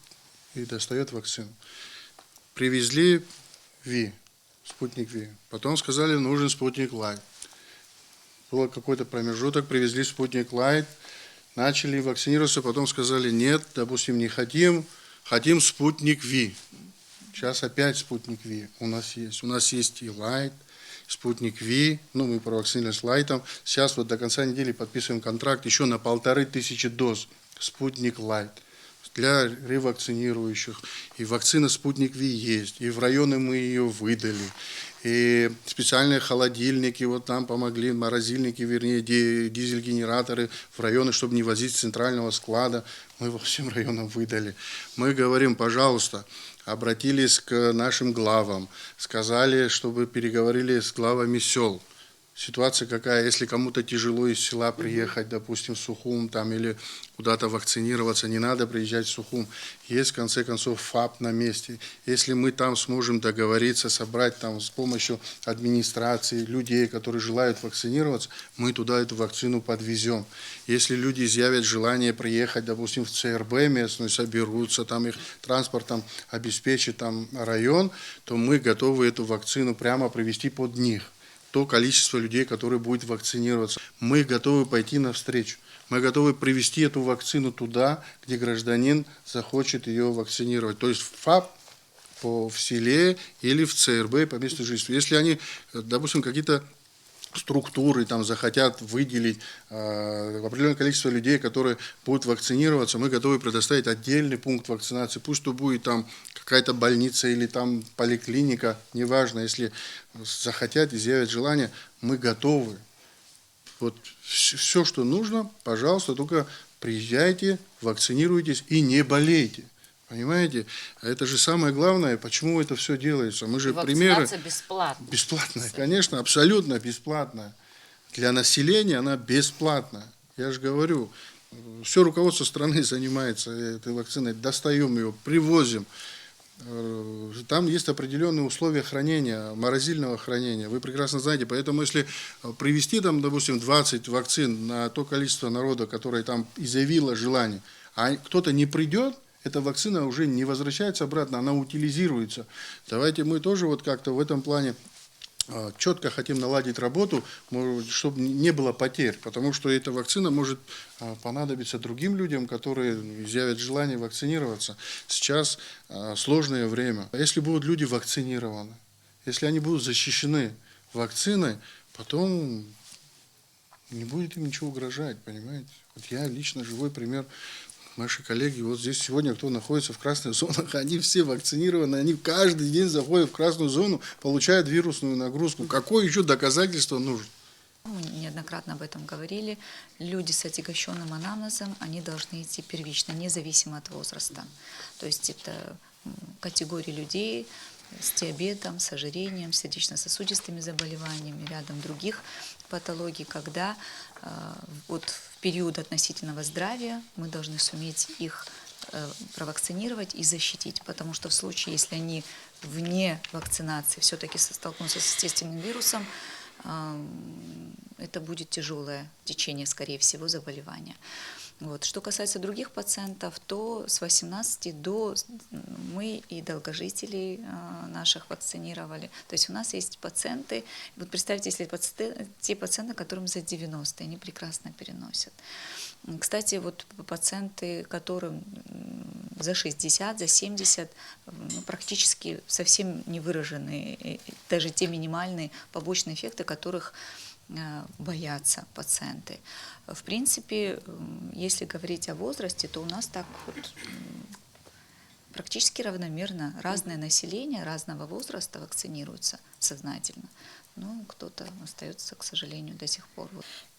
и достает вакцину. Привезли спутник Ви. Потом сказали, нужен спутник Лайт. Был какой-то промежуток, привезли спутник Лайт, начали вакцинироваться, потом сказали, нет, допустим, не хотим, хотим спутник Ви. Сейчас опять спутник Ви у нас есть. У нас есть и Лайт, спутник Ви, мы провакцинировались Лайтом. Сейчас до конца недели подписываем контракт еще на 1500 доз спутник Лайт для ревакцинирующих. И вакцина спутник Ви есть, и в районы мы ее выдали. И специальные холодильники нам помогли, морозильники, вернее, дизель-генераторы в районы, чтобы не возить с центрального склада. Мы во всем районам выдали. Мы говорим, пожалуйста, обратились к нашим главам, сказали, чтобы переговорили с главами сел. Ситуация какая, если кому-то тяжело из села приехать, допустим, в Сухум или куда-то вакцинироваться, не надо приезжать в Сухум. Есть, в конце концов, ФАП на месте. Если мы там сможем договориться, собрать с помощью администрации людей, которые желают вакцинироваться, мы туда эту вакцину подвезем. Если люди изъявят желание приехать, допустим, в ЦРБ местную, соберутся, их транспортом обеспечит район, то мы готовы эту вакцину прямо привезти под них. то количество людей, которые будут вакцинироваться. Мы готовы пойти навстречу. Мы готовы привести эту вакцину туда, где гражданин захочет ее вакцинировать. То есть в ФАП, в селе или в ЦРБ по месту жительства. Если они, допустим, какие-то структуры там захотят выделить определенное количество людей, которые будут вакцинироваться, мы готовы предоставить отдельный пункт вакцинации. Пусть то будет там какая-то больница или там поликлиника, неважно, если захотят, изъявят желание, мы готовы. Вот все, что нужно, пожалуйста, только приезжайте, вакцинируйтесь и не болейте. Понимаете? Это же самое главное, почему это все делается. Мы же примеры... Вакцинация бесплатная. Бесплатная, конечно, абсолютно бесплатная. Для населения она бесплатная. Я же говорю, все руководство страны занимается этой вакциной. Достаем ее, привозим. Там есть определенные условия хранения, морозильного хранения. Вы прекрасно знаете, поэтому если привезти там, допустим, 20 вакцин на то количество народа, которое там изъявило желание, а кто-то не придет, эта вакцина уже не возвращается обратно, она утилизируется. Давайте мы тоже вот как-то в этом плане четко хотим наладить работу, чтобы не было потерь, потому что эта вакцина может понадобиться другим людям, которые изъявят желание вакцинироваться. Сейчас сложное время. Если будут люди вакцинированы, если они будут защищены вакциной, потом не будет им ничего угрожать, понимаете? Вот я лично живой пример. Наши коллеги, вот здесь сегодня, кто находится в красных зонах, они все вакцинированы, они каждый день заходят в красную зону, получают вирусную нагрузку. Какое еще доказательство нужно? Мы неоднократно об этом говорили. Люди с отягощенным анамнезом, они должны идти первично, независимо от возраста. То есть это категории людей с диабетом, с ожирением, сердечно-сосудистыми заболеваниями, рядом других патологий, когда вот в период относительного здравия мы должны суметь их провакцинировать и защитить, потому что в случае, если они вне вакцинации все-таки столкнутся с естественным вирусом, это будет тяжелое течение, скорее всего, заболевания. Вот. Что касается других пациентов, то с 18 до мы и долгожителей наших вакцинировали. То есть у нас есть пациенты, вот представьте, если те пациенты, которым за 90, они прекрасно переносят. Кстати, вот пациенты, которым за 60, за 70, практически совсем не выражены, даже те минимальные побочные эффекты, которых боятся пациенты. В принципе, если говорить о возрасте, то у нас так вот практически равномерно разное население разного возраста вакцинируется сознательно. Но кто-то остается, к сожалению, до сих пор.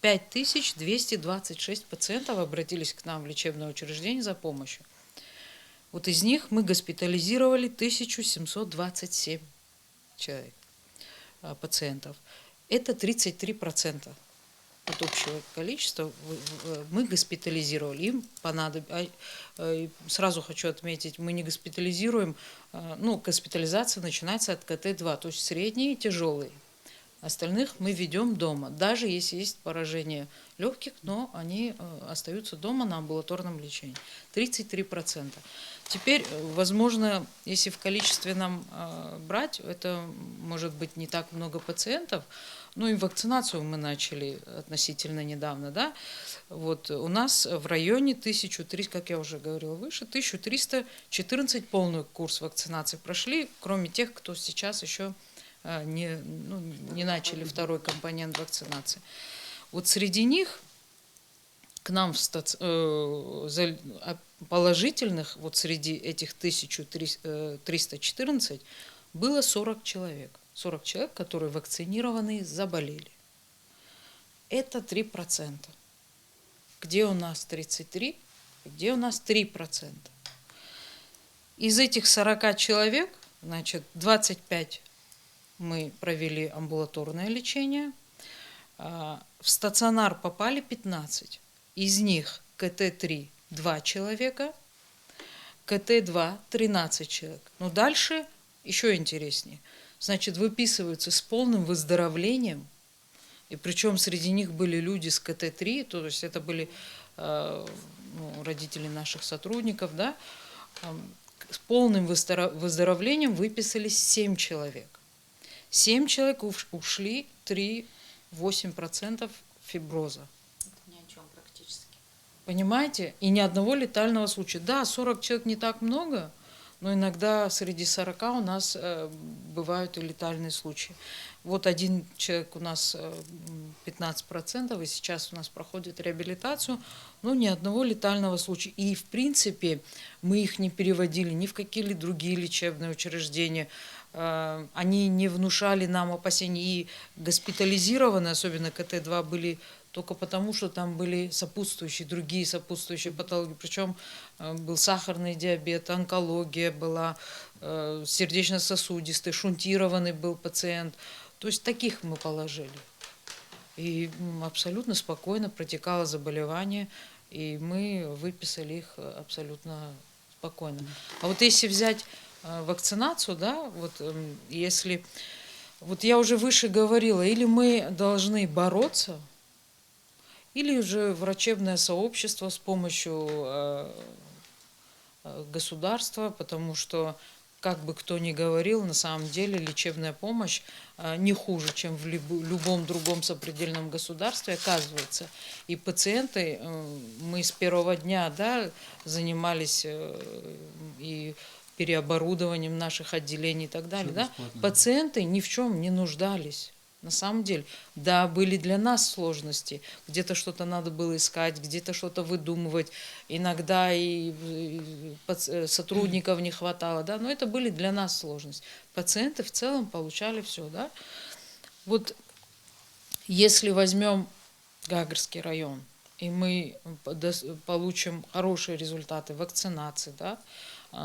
5226 пациентов обратились к нам в лечебное учреждение за помощью. Вот из них мы госпитализировали 1727 человек, пациентов. Это 33% от общего количества мы госпитализировали. Им понадобилось. Сразу хочу отметить, мы не госпитализируем, госпитализация начинается от КТ-2, то есть средние и тяжелые. Остальных мы ведем дома, даже если есть поражение легких, но они остаются дома на амбулаторном лечении. 33%. Теперь, возможно, если в количественном брать, это может быть не так много пациентов, и вакцинацию мы начали относительно недавно, да. Вот у нас в районе 1300, как я уже говорила выше, 1314 полный курс вакцинации прошли, кроме тех, кто сейчас еще не начали второй компонент вакцинации. Вот среди них к нам положительных, вот среди этих 1314 было 40 человек. 40 человек, которые вакцинированные, заболели. Это 3%. Где у нас 33? Где у нас 3%? Из этих 40 человек, 25 мы провели амбулаторное лечение. В стационар попали 15. Из них КТ-3 – 2 человека, КТ-2 – 13 человек. Но дальше еще интереснее. Значит, выписываются с полным выздоровлением, и причем среди них были люди с КТ-3, то есть это были родители наших сотрудников, да, с полным выздоровлением выписались 7 человек. 7 человек ушли 3-8% фиброза. Ни о чем практически. Понимаете? И ни одного летального случая. Да, 40 человек не так много, но иногда среди 40 у нас бывают и летальные случаи. Вот один человек у нас 15%, и сейчас у нас проходит реабилитацию, но ни одного летального случая. И, в принципе, мы их не переводили ни в какие-либо другие лечебные учреждения. Они не внушали нам опасений. И госпитализированные, особенно КТ-2, были только потому, что там были сопутствующие, другие сопутствующие патологии. Причем был сахарный диабет, онкология была, сердечно-сосудистый, шунтированный был пациент. То есть таких мы положили. И абсолютно спокойно протекало заболевание, и мы выписали их абсолютно спокойно. А вот если взять вакцинацию, да, вот если... Вот я уже выше говорила, или мы должны бороться, или же врачебное сообщество с помощью государства, потому что, как бы кто ни говорил, на самом деле лечебная помощь не хуже, чем в любом другом сопредельном государстве оказывается. И пациенты, мы с первого дня, да, занимались и переоборудованием наших отделений и так далее. Да? Пациенты ни в чем не нуждались. На самом деле, да, были для нас сложности. Где-то что-то надо было искать, где-то что-то выдумывать. Иногда и сотрудников не хватало, да, но это были для нас сложности. Пациенты в целом получали все, да. Вот если возьмем Гагарский район, и мы получим хорошие результаты вакцинации, да,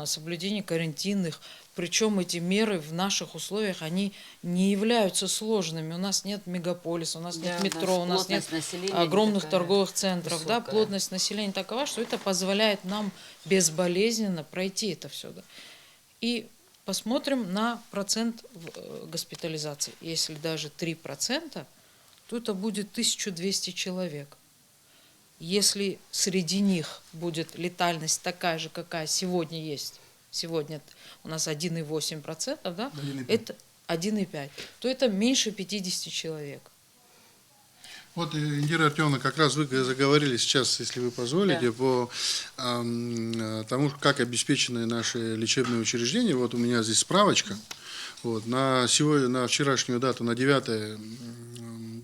соблюдения карантинных, причем эти меры в наших условиях, они не являются сложными. У нас нет мегаполиса, у нас нет метро, у нас нет огромных торговых центров. Да, плотность населения такова, что это позволяет нам безболезненно пройти это все. Да. И посмотрим на процент госпитализации. Если даже 3%, то это будет 1200 человек. Если среди них будет летальность такая же, какая сегодня есть, сегодня у нас 1,8%, да, 1,5. это 1,5%, то это меньше 50 человек. Вот, Индира Артемовна, как раз вы заговорили сейчас, если вы позволите, по тому, как обеспечены наши лечебные учреждения. Вот у меня здесь справочка. Вот, на вчерашнюю дату, на 9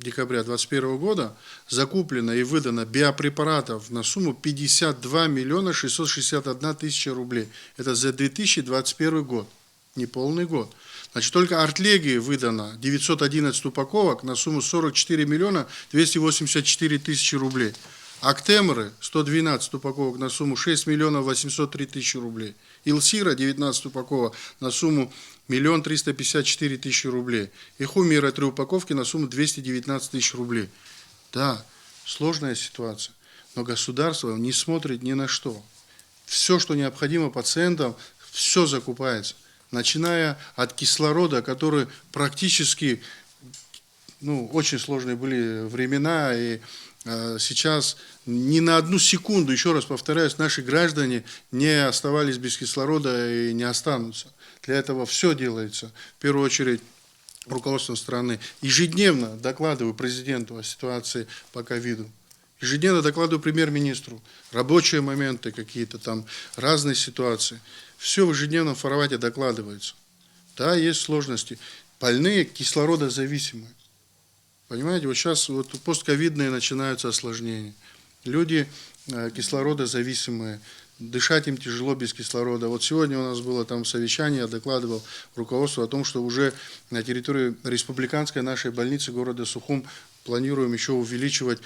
декабря 2021 года, закуплено и выдано биопрепаратов на сумму 52 миллиона 661 тысяча рублей. Это за 2021 год, не полный год. Значит, только Артлегии выдано 911 упаковок на сумму 44 миллиона 284 тысячи рублей. Актемры 112 упаковок на сумму 6 миллионов 803 тысячи рублей. Илсира 19 упаковок на сумму 1 354 тысячи рублей. И Хумира 3 упаковки на сумму 219 тысяч рублей. Да, сложная ситуация, но государство не смотрит ни на что. Все, что необходимо пациентам, все закупается. Начиная от кислорода, который практически, очень сложные были времена, и сейчас ни на одну секунду, еще раз повторяюсь, наши граждане не оставались без кислорода и не останутся. Для этого все делается, в первую очередь, руководством страны. Ежедневно докладываю президенту о ситуации по ковиду. Ежедневно докладываю премьер-министру. Рабочие моменты какие-то там, разные ситуации. Все в ежедневном формате докладывается. Да, есть сложности. Больные кислородозависимые. Понимаете, вот сейчас вот постковидные начинаются осложнения. Люди кислородозависимые, дышать им тяжело без кислорода. Вот сегодня у нас было там совещание, я докладывал руководству о том, что уже на территории республиканской нашей больницы города Сухум планируем еще увеличивать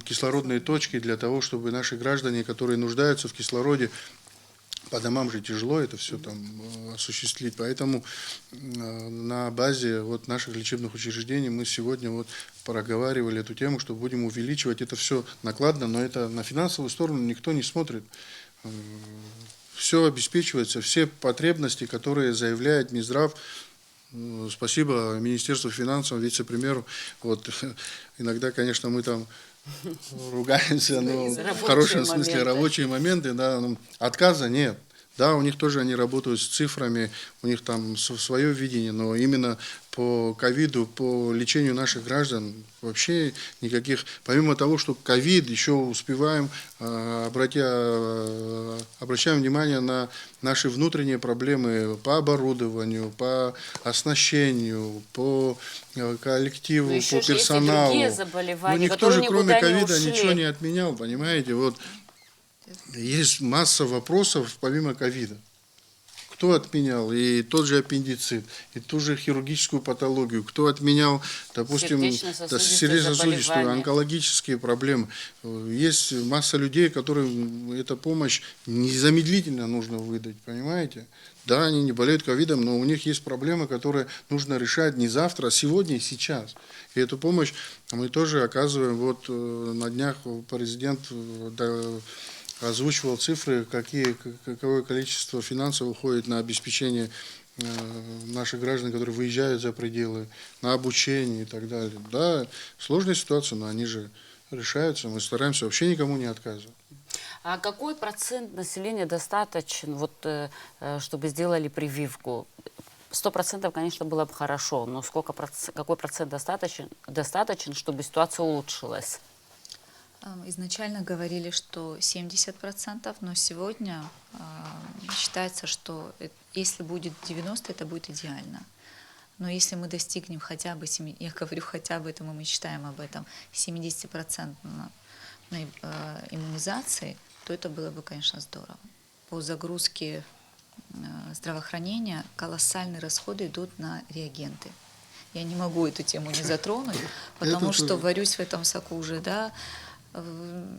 кислородные точки для того, чтобы наши граждане, которые нуждаются в кислороде, по домам же тяжело это все там осуществить, поэтому на базе вот наших лечебных учреждений мы сегодня вот проговаривали эту тему, что будем увеличивать. Это все накладно, но это на финансовую сторону никто не смотрит. Все обеспечивается, все потребности, которые заявляет Минздрав. Спасибо Министерству финансов, вице-премьеру. Вот иногда, конечно, мы там ругаемся, но в хорошем смысле рабочие моменты, да, отказа нет. Да, у них тоже они работают с цифрами, у них там свое видение, но именно по ковиду, по лечению наших граждан вообще никаких, помимо того, что ковид, еще успеваем, обращаем внимание на наши внутренние проблемы по оборудованию, по оснащению, по коллективу, Но еще по же есть и персоналу. другие заболевания, Но никто которые же, кроме никуда не ковида, ушли. ничего не отменял, понимаете? Вот есть масса вопросов помимо ковида. Кто отменял и тот же аппендицит, и ту же хирургическую патологию, кто отменял, допустим, сердечно-сосудистую, онкологические проблемы. Есть масса людей, которым эта помощь незамедлительно нужно выдать, понимаете? Да, они не болеют ковидом, но у них есть проблемы, которые нужно решать не завтра, а сегодня и сейчас. И эту помощь мы тоже оказываем. Вот на днях президент озвучивал цифры, какое количество финансов уходит на обеспечение наших граждан, которые выезжают за пределы, на обучение и так далее. Да, сложная ситуация, но они же решаются. Мы стараемся вообще никому не отказывать. А какой процент населения достаточен, вот, чтобы сделали прививку? 100%, конечно, было бы хорошо, но какой процент достаточен, чтобы ситуация улучшилась? Изначально говорили, что 70%, но сегодня считается, что если будет 90%, это будет идеально. Но если мы достигнем хотя бы, я говорю хотя бы, это мы считаем об этом, 70% иммунизации, то это было бы, конечно, здорово. По загрузке здравоохранения колоссальные расходы идут на реагенты. Я не могу эту тему не затронуть, потому что варюсь в этом соку уже, да.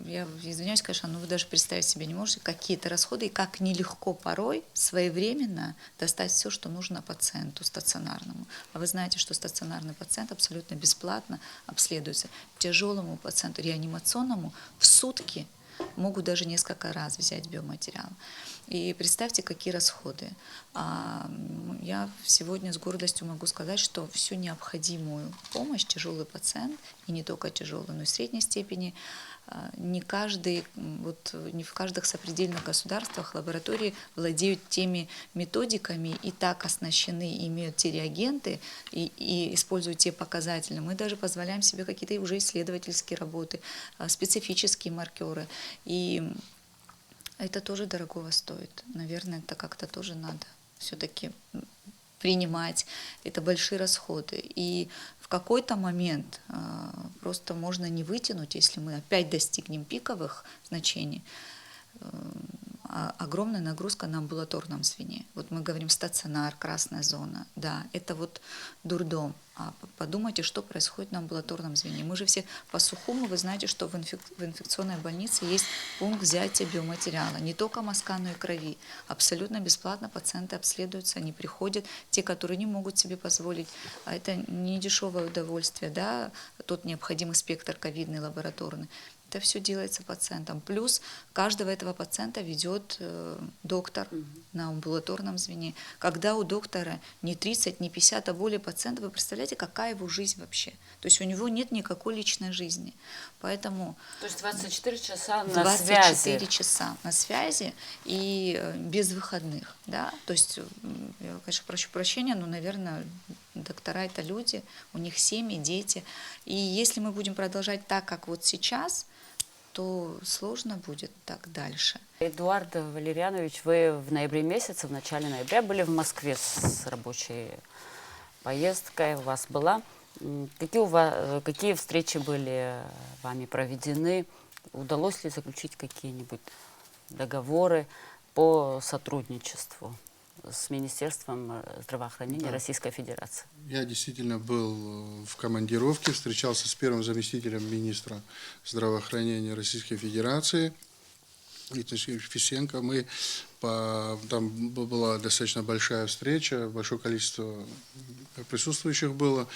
Я извиняюсь, конечно, но вы даже представить себе не можете, какие-то расходы, и как нелегко порой своевременно достать все, что нужно пациенту стационарному. А вы знаете, что стационарный пациент абсолютно бесплатно обследуется. Тяжелому пациенту, реанимационному в сутки могут даже несколько раз взять биоматериал. И представьте, какие расходы. Я сегодня с гордостью могу сказать, что всю необходимую помощь тяжелый пациент, и не только тяжелый, но и средней степени, не в каждых сопредельных государствах лаборатории владеют теми методиками и так оснащены, и имеют те реагенты, и используют те показатели. Мы даже позволяем себе какие-то уже исследовательские работы, специфические маркеры. И это тоже дорогого стоит. Наверное, это как-то тоже надо все-таки принимать. Это большие расходы. И в какой-то момент просто можно не вытянуть, если мы опять достигнем пиковых значений, огромная нагрузка на амбулаторном звене. Вот мы говорим стационар, красная зона. Да, это вот дурдом. А подумайте, что происходит на амбулаторном звене. Мы же все по-сухому, вы знаете, что в инфекционной больнице есть пункт взятия биоматериала. Не только мазка, но и крови. Абсолютно бесплатно пациенты обследуются, они приходят. Те, которые не могут себе позволить, а это не дешевое удовольствие, да, тот необходимый спектр ковидный, лабораторный. Это все делается пациентом. Плюс каждого этого пациента ведет доктор на амбулаторном звене. Когда у доктора не 30, не 50, а более пациентов, вы представляете, какая его жизнь вообще? То есть у него нет никакой личной жизни. Поэтому... То есть 24 часа на 24 связи. часа на связи и без выходных. Да? То есть, я, конечно, прошу прощения, но, наверное, доктора – это люди, у них семьи, дети. И если мы будем продолжать так, как вот сейчас, то сложно будет так дальше. Эдуард Валерьянович, вы в ноябре месяце, в начале ноября были в Москве с рабочей поездкой, у вас была. Какие встречи были вами проведены? Удалось ли заключить какие-нибудь договоры по сотрудничеству с Министерством здравоохранения Российской Федерации? Я действительно был в командировке, встречался с первым заместителем министра здравоохранения Российской Федерации Виталием Фисенко. Там была достаточно большая встреча, большое количество присутствующих было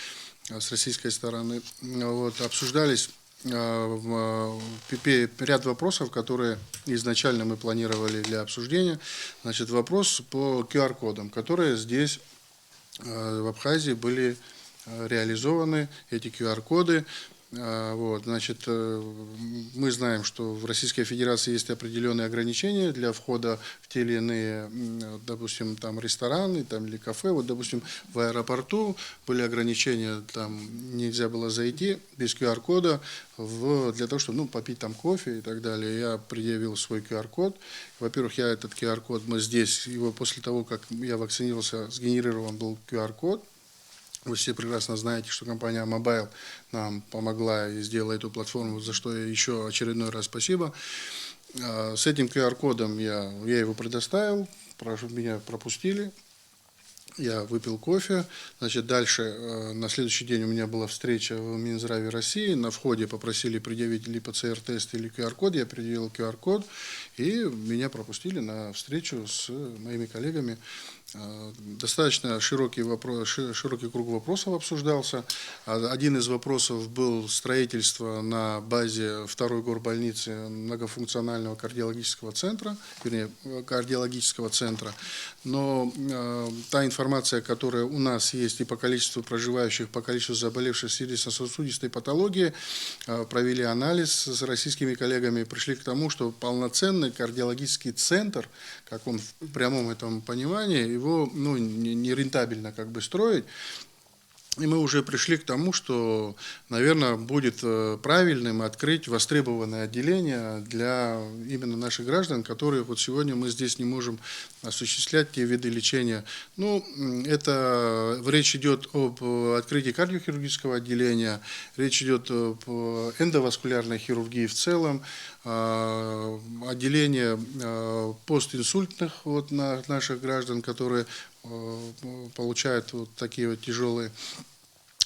с российской стороны. Вот, обсуждались ряд вопросов, которые изначально мы планировали для обсуждения. Значит, вопрос по QR-кодам, которые здесь в Абхазии были реализованы. Эти QR-коды Вот, значит, мы знаем, что в Российской Федерации есть определенные ограничения для входа в те или иные, допустим, там рестораны там, или кафе. Вот, допустим, в аэропорту были ограничения, там нельзя было зайти без QR-кода для того, чтобы попить там кофе и так далее. Я предъявил свой QR-код. Во-первых, я этот QR-код, мы здесь, его после того, как я вакцинировался, сгенерирован был QR-код. Вы все прекрасно знаете, что компания Mobile нам помогла и сделала эту платформу, за что еще очередной раз спасибо. С этим QR-кодом я его предоставил, меня пропустили. Я выпил кофе. Значит, дальше, на следующий день у меня была встреча в Минздраве России. На входе попросили предъявить или ПЦР-тест, или QR-код. Я предъявил QR-код, и меня пропустили на встречу с моими коллегами. Достаточно широкий круг вопросов обсуждался. Один из вопросов был строительство на базе второй горбольницы многофункционального кардиологического центра, Но та информация, которая у нас есть и по количеству проживающих, по количеству заболевших сердечно-сосудистой патологией, провели анализ с российскими коллегами, пришли к тому, что полноценный кардиологический центр, как он в прямом этом понимании, его не рентабельно строить. И мы уже пришли к тому, что, наверное, будет правильным открыть востребованное отделение для именно наших граждан, которые вот сегодня мы здесь не можем осуществлять те виды лечения. Речь идет об открытии кардиохирургического отделения, речь идет об эндоваскулярной хирургии в целом, отделение постинсультных наших граждан, которые получают такие такие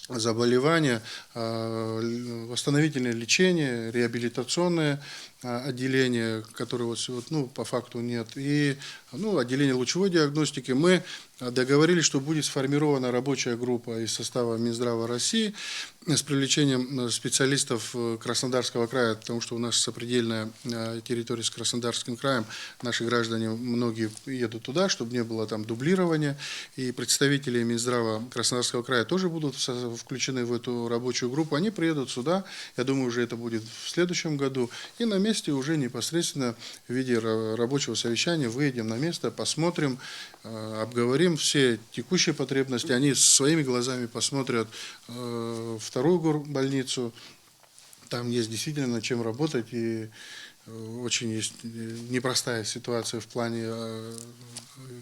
заболевания, восстановительное лечение, реабилитационное отделение, которое по факту нет, и отделение лучевой диагностики. Мы договорились, что будет сформирована рабочая группа из состава Минздрава России с привлечением специалистов Краснодарского края, потому что у нас сопредельная территория с Краснодарским краем, наши граждане, многие едут туда, чтобы не было там дублирования, и представители Минздрава Краснодарского края тоже будут включены в эту рабочую группу. Они приедут сюда, я думаю, уже это будет в следующем году, и на месте уже непосредственно в виде рабочего совещания выедем на место, посмотрим, обговорим все текущие потребности, они своими глазами посмотрят вторую горбольницу, там есть действительно над чем работать, и очень есть непростая ситуация в плане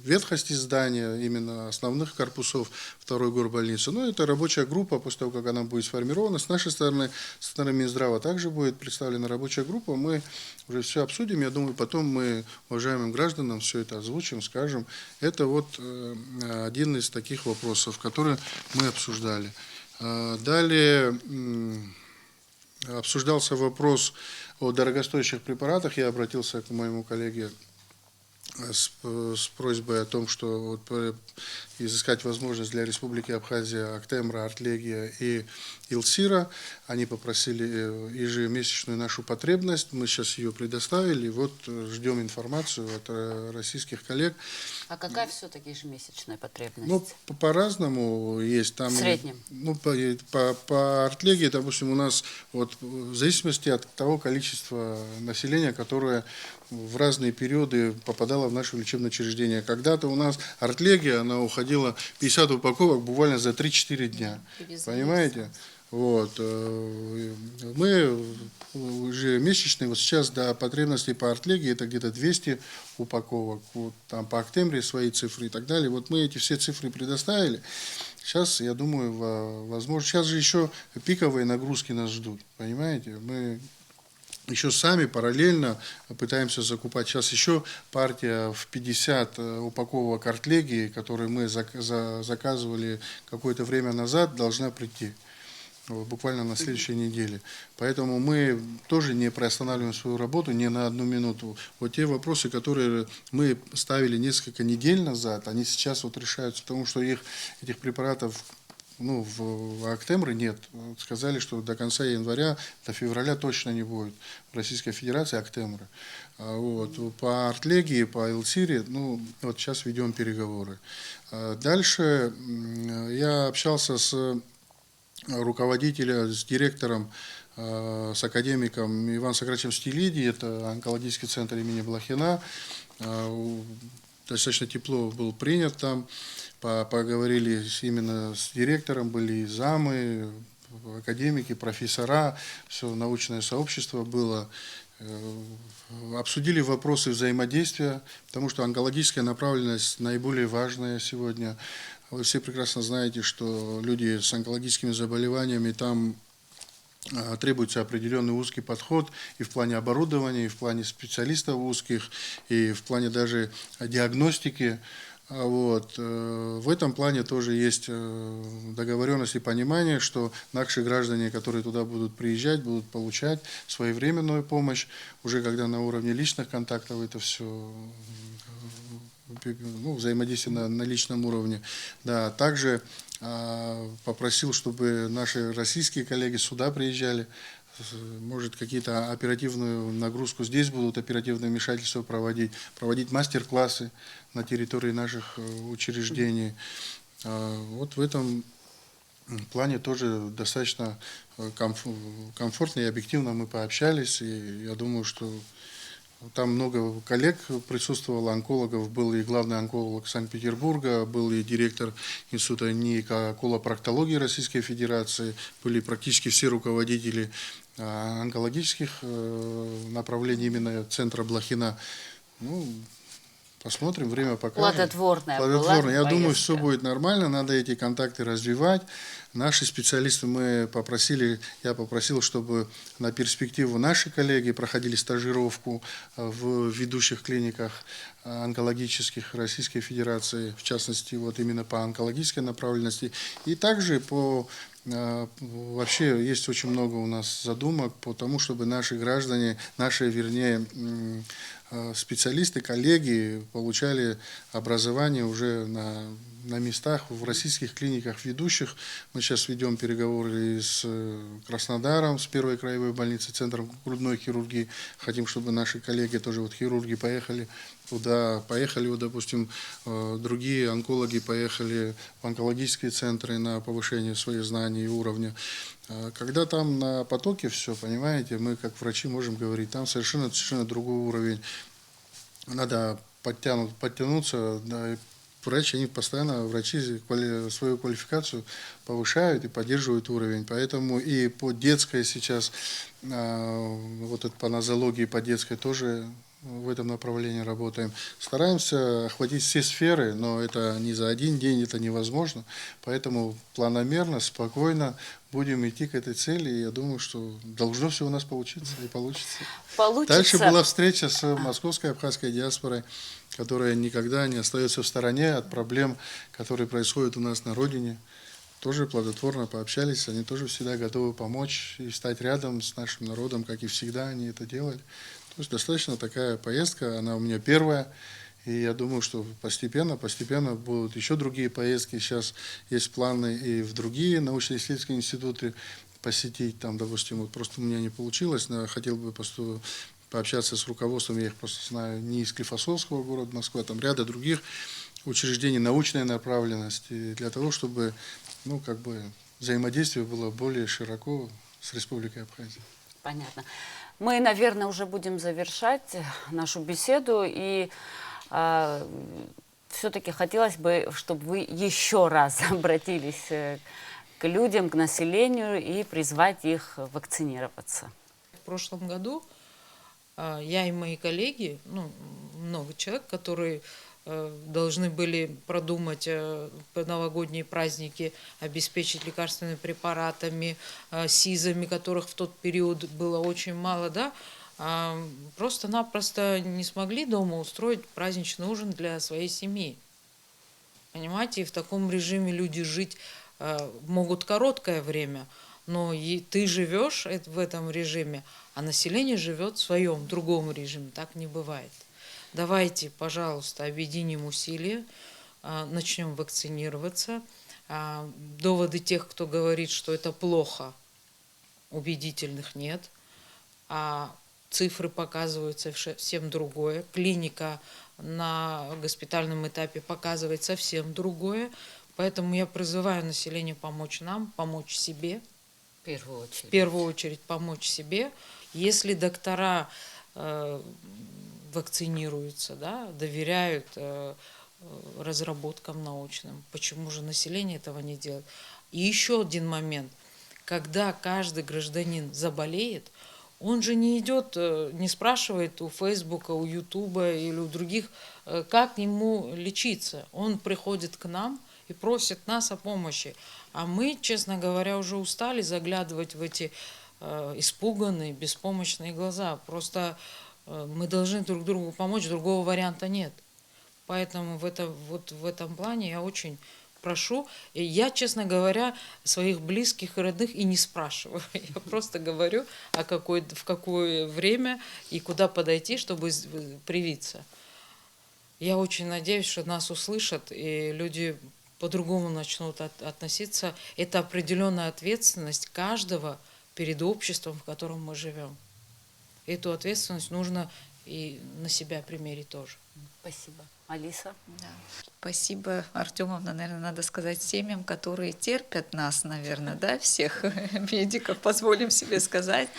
ветхости здания, именно основных корпусов второй горбольницы. Но это рабочая группа, после того, как она будет сформирована, с нашей стороны, со стороны Минздрава также будет представлена рабочая группа, мы уже все обсудим, я думаю, потом мы уважаемым гражданам все это озвучим, скажем. Это один из таких вопросов, которые мы обсуждали. Далее обсуждался вопрос о дорогостоящих препаратах. Я обратился к моему коллеге с просьбой о том, что изыскать возможность для Республики Абхазия Актемра, Артлегия и Илсира. Они попросили ежемесячную нашу потребность. Мы сейчас ее предоставили. Ждем информацию от российских коллег. А какая все-таки ежемесячная потребность? По-разному есть. Там, в среднем? По Артлегии, допустим, у нас в зависимости от того количества населения, которое в разные периоды попадало в наше лечебное учреждение. Когда-то у нас Артлегия, она уходила 50 упаковок буквально за 3-4 дня. Понимаете? Мы уже месячные, сейчас до потребностей по Артлегии это где-то 200 упаковок, там по Актемре свои цифры и так далее. Мы эти все цифры предоставили. Сейчас, я думаю, возможно, сейчас же еще пиковые нагрузки нас ждут, понимаете? Мы еще сами параллельно пытаемся закупать. Сейчас еще партия в 50 упаковок Артлегии, которые мы заказывали какое-то время назад, должна прийти. Буквально на следующей неделе. Поэтому мы тоже не приостанавливаем свою работу ни на одну минуту. Те вопросы, которые мы ставили несколько недель назад, они сейчас решаются, потому что этих препаратов в Актемре нет. Сказали, что до конца января, до февраля точно не будет в Российской Федерации Актемра. По Артлегии, по Илсире, сейчас ведем переговоры. Дальше я общался с руководителя с директором, с академиком Иваном Сократовичем Стилиди, это онкологический центр имени Блохина. Достаточно тепло был принят там, поговорили именно с директором, были и замы, академики, профессора, все научное сообщество было. Обсудили вопросы взаимодействия, потому что онкологическая направленность наиболее важная сегодня. Вы все прекрасно знаете, что люди с онкологическими заболеваниями, там требуется определенный узкий подход и в плане оборудования, и в плане специалистов узких, и в плане даже диагностики. Вот. В этом плане тоже есть договоренность и понимание, что наши граждане, которые туда будут приезжать, будут получать своевременную помощь, уже когда на уровне личных контактов это все, взаимодействие на личном уровне. Да, также попросил, чтобы наши российские коллеги сюда приезжали, может, какие-то оперативную нагрузку здесь будут, оперативное вмешательство проводить мастер-классы на территории наших учреждений. Вот в этом плане тоже достаточно комфортно и объективно мы пообщались, и я думаю, что там много коллег присутствовало, онкологов, был и главный онколог Санкт-Петербурга, был и директор Института НИИ колопроктологии Российской Федерации, были практически все руководители онкологических направлений именно центра Блохина. Посмотрим, время покажет. Плодотворная Плодотворная. Я думаю, поездка. все будет нормально, надо эти контакты развивать. Наши специалисты, я попросил, чтобы на перспективу наши коллеги проходили стажировку в ведущих клиниках онкологических Российской Федерации, в частности, вот именно по онкологической направленности. И также вообще есть очень много у нас задумок по тому, чтобы наши граждане, специалисты, коллеги получали образование уже на местах, в российских клиниках ведущих. Мы сейчас ведем переговоры с Краснодаром, с Первой краевой больницей, Центром грудной хирургии. Хотим, чтобы наши коллеги, тоже вот хирурги, поехали туда, допустим, другие онкологи поехали в онкологические центры на повышение своих знаний и уровня. Когда там на потоке все, понимаете, мы как врачи можем говорить, там совершенно другой уровень. Надо подтянуться, да, врачи свою квалификацию повышают и поддерживают уровень. Поэтому и по детской сейчас, по нозологии по детской тоже в этом направлении работаем. Стараемся охватить все сферы, но это не за один день, это невозможно. Поэтому планомерно, спокойно будем идти к этой цели. И я думаю, что должно все у нас получиться и получится. Дальше была встреча с московской абхазской диаспорой, которая никогда не остается в стороне от проблем, которые происходят у нас на родине. Тоже плодотворно пообщались, они тоже всегда готовы помочь и стать рядом с нашим народом, как и всегда они это делали. То есть достаточно такая поездка, она у меня первая, и я думаю, что постепенно будут еще другие поездки. Сейчас есть планы и в другие научно-исследовательские институты посетить. Там, допустим, вот просто у меня не получилось, но хотел бы просто пообщаться с руководством, я их просто знаю, не из Склифосовского города Москвы, а там ряда других учреждений научной направленности, для того, чтобы взаимодействие было более широко с Республикой Абхазия. Понятно. Мы, наверное, уже будем завершать нашу беседу, и все-таки хотелось бы, чтобы вы еще раз обратились к людям, к населению и призвать их вакцинироваться. В прошлом году я и мои коллеги, много человек, которые должны были продумать новогодние праздники, обеспечить лекарственными препаратами, СИЗами, которых в тот период было очень мало, да, просто-напросто не смогли дома устроить праздничный ужин для своей семьи. Понимаете, и в таком режиме люди жить могут короткое время, но и ты живешь в этом режиме, а население живет в своем другом режиме. Так не бывает. Давайте, пожалуйста, объединим усилия, начнем вакцинироваться. Доводы тех, кто говорит, что это плохо, убедительных нет. А цифры показывают совсем другое. Клиника на госпитальном этапе показывает совсем другое. Поэтому я призываю население помочь нам, помочь себе. В первую очередь. В первую очередь помочь себе. Если доктора вакцинируются, да, доверяют разработкам научным, почему же население этого не делает? И еще один момент. Когда каждый гражданин заболеет, он же не идет, не спрашивает у Фейсбука, у Ютуба или у других, как ему лечиться. Он приходит к нам и просит нас о помощи. А мы, честно говоря, уже устали заглядывать в эти испуганные, беспомощные глаза. Просто мы должны друг другу помочь, другого варианта нет. Поэтому в этом плане я очень прошу. И я, честно говоря, своих близких и родных и не спрашиваю. Я просто говорю, в какое время и куда подойти, чтобы привиться. Я очень надеюсь, что нас услышат, и люди по-другому начнут относиться. Это определенная ответственность каждого перед обществом, в котором мы живем. Эту ответственность нужно и на себя примерить тоже. Спасибо. Алиса? Да. Спасибо, Артемовна, наверное, надо сказать семьям, которые терпят нас, наверное, да, всех медиков, позволим себе сказать,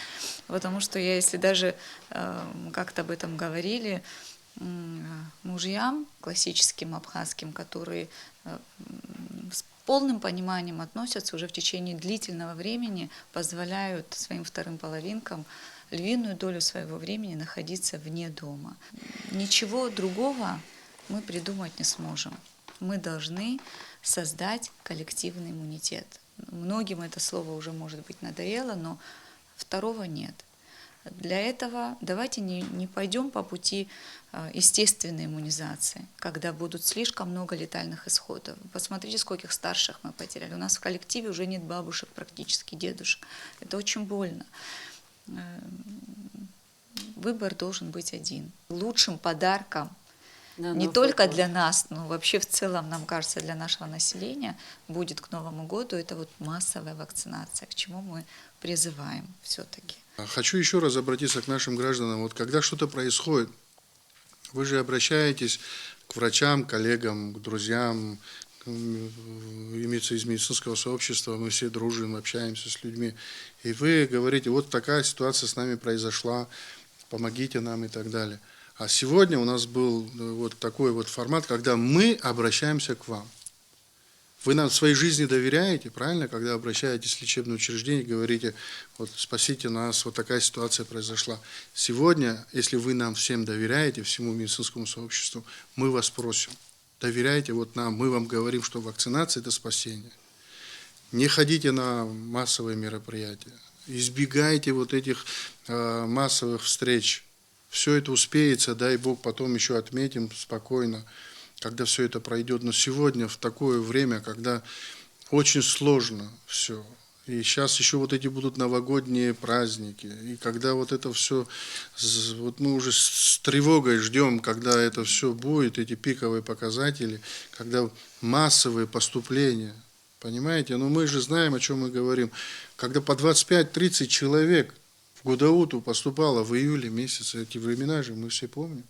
потому что если даже как-то об этом говорили, мужьям классическим абхазским, которые с полным пониманием относятся уже в течение длительного времени, позволяют своим вторым половинкам львиную долю своего времени находиться вне дома. Ничего другого мы придумать не сможем. Мы должны создать коллективный иммунитет. Многим это слово уже, может быть, надоело, но второго нет. Для этого давайте не пойдем по пути естественной иммунизации, когда будут слишком много летальных исходов. Посмотрите, скольких старших мы потеряли. У нас в коллективе уже нет бабушек, практически дедушек. Это очень больно. Выбор должен быть один. Лучшим подарком не только для нас, но вообще в целом, нам кажется, для нашего населения будет к Новому году это вот массовая вакцинация, к чему мы призываем все-таки. Хочу еще раз обратиться к нашим гражданам. Вот когда что-то происходит, вы же обращаетесь к врачам, коллегам, к друзьям, имеется из медицинского сообщества, мы все дружим, общаемся с людьми. И вы говорите, вот такая ситуация с нами произошла, помогите нам и так далее. А сегодня у нас был вот такой вот формат, когда мы обращаемся к вам. Вы нам в своей жизни доверяете, правильно? Когда обращаетесь в лечебное учреждение, говорите, вот спасите нас, вот такая ситуация произошла. Сегодня, если вы нам всем доверяете, всему медицинскому сообществу, мы вас просим, доверяйте вот нам, мы вам говорим, что вакцинация – это спасение. Не ходите на массовые мероприятия, избегайте вот этих массовых встреч. Все это успеется, дай Бог, потом еще отметим спокойно, когда все это пройдет. Но сегодня, в такое время, когда очень сложно все, и сейчас еще вот эти будут новогодние праздники, и когда вот это все, вот мы уже с тревогой ждем, когда это все будет, эти пиковые показатели, когда массовые поступления, понимаете? Но мы же знаем, о чем мы говорим. Когда по 25-30 человек в Гудауту поступало в июле месяце, эти времена же мы все помним.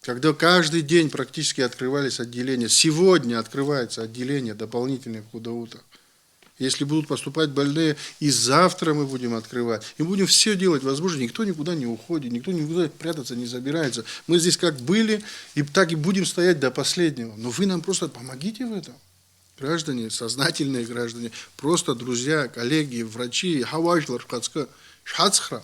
Когда каждый день практически открывались отделения. Сегодня открывается отделение дополнительное в Гудаутах. Если будут поступать больные, и завтра мы будем открывать. И будем все делать возможно. Никто никуда не уходит, никто никуда прятаться не забирается. Мы здесь как были, и так и будем стоять до последнего. Но вы нам просто помогите в этом. Граждане, сознательные граждане, просто друзья, коллеги, врачи, хаважлар, шхацхра.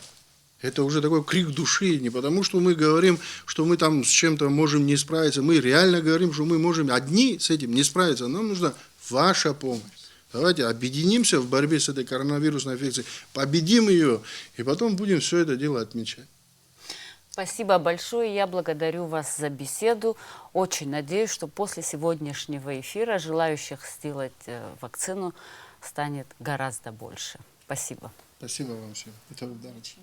Это уже такой крик души, не потому что мы говорим, что мы там с чем-то можем не справиться. Мы реально говорим, что мы можем одни с этим не справиться. Нам нужна ваша помощь. Давайте объединимся в борьбе с этой коронавирусной инфекцией, победим ее, и потом будем все это дело отмечать. Спасибо большое. Я благодарю вас за беседу. Очень надеюсь, что после сегодняшнего эфира желающих сделать вакцину станет гораздо больше. Спасибо. Спасибо вам всем. Это удачи.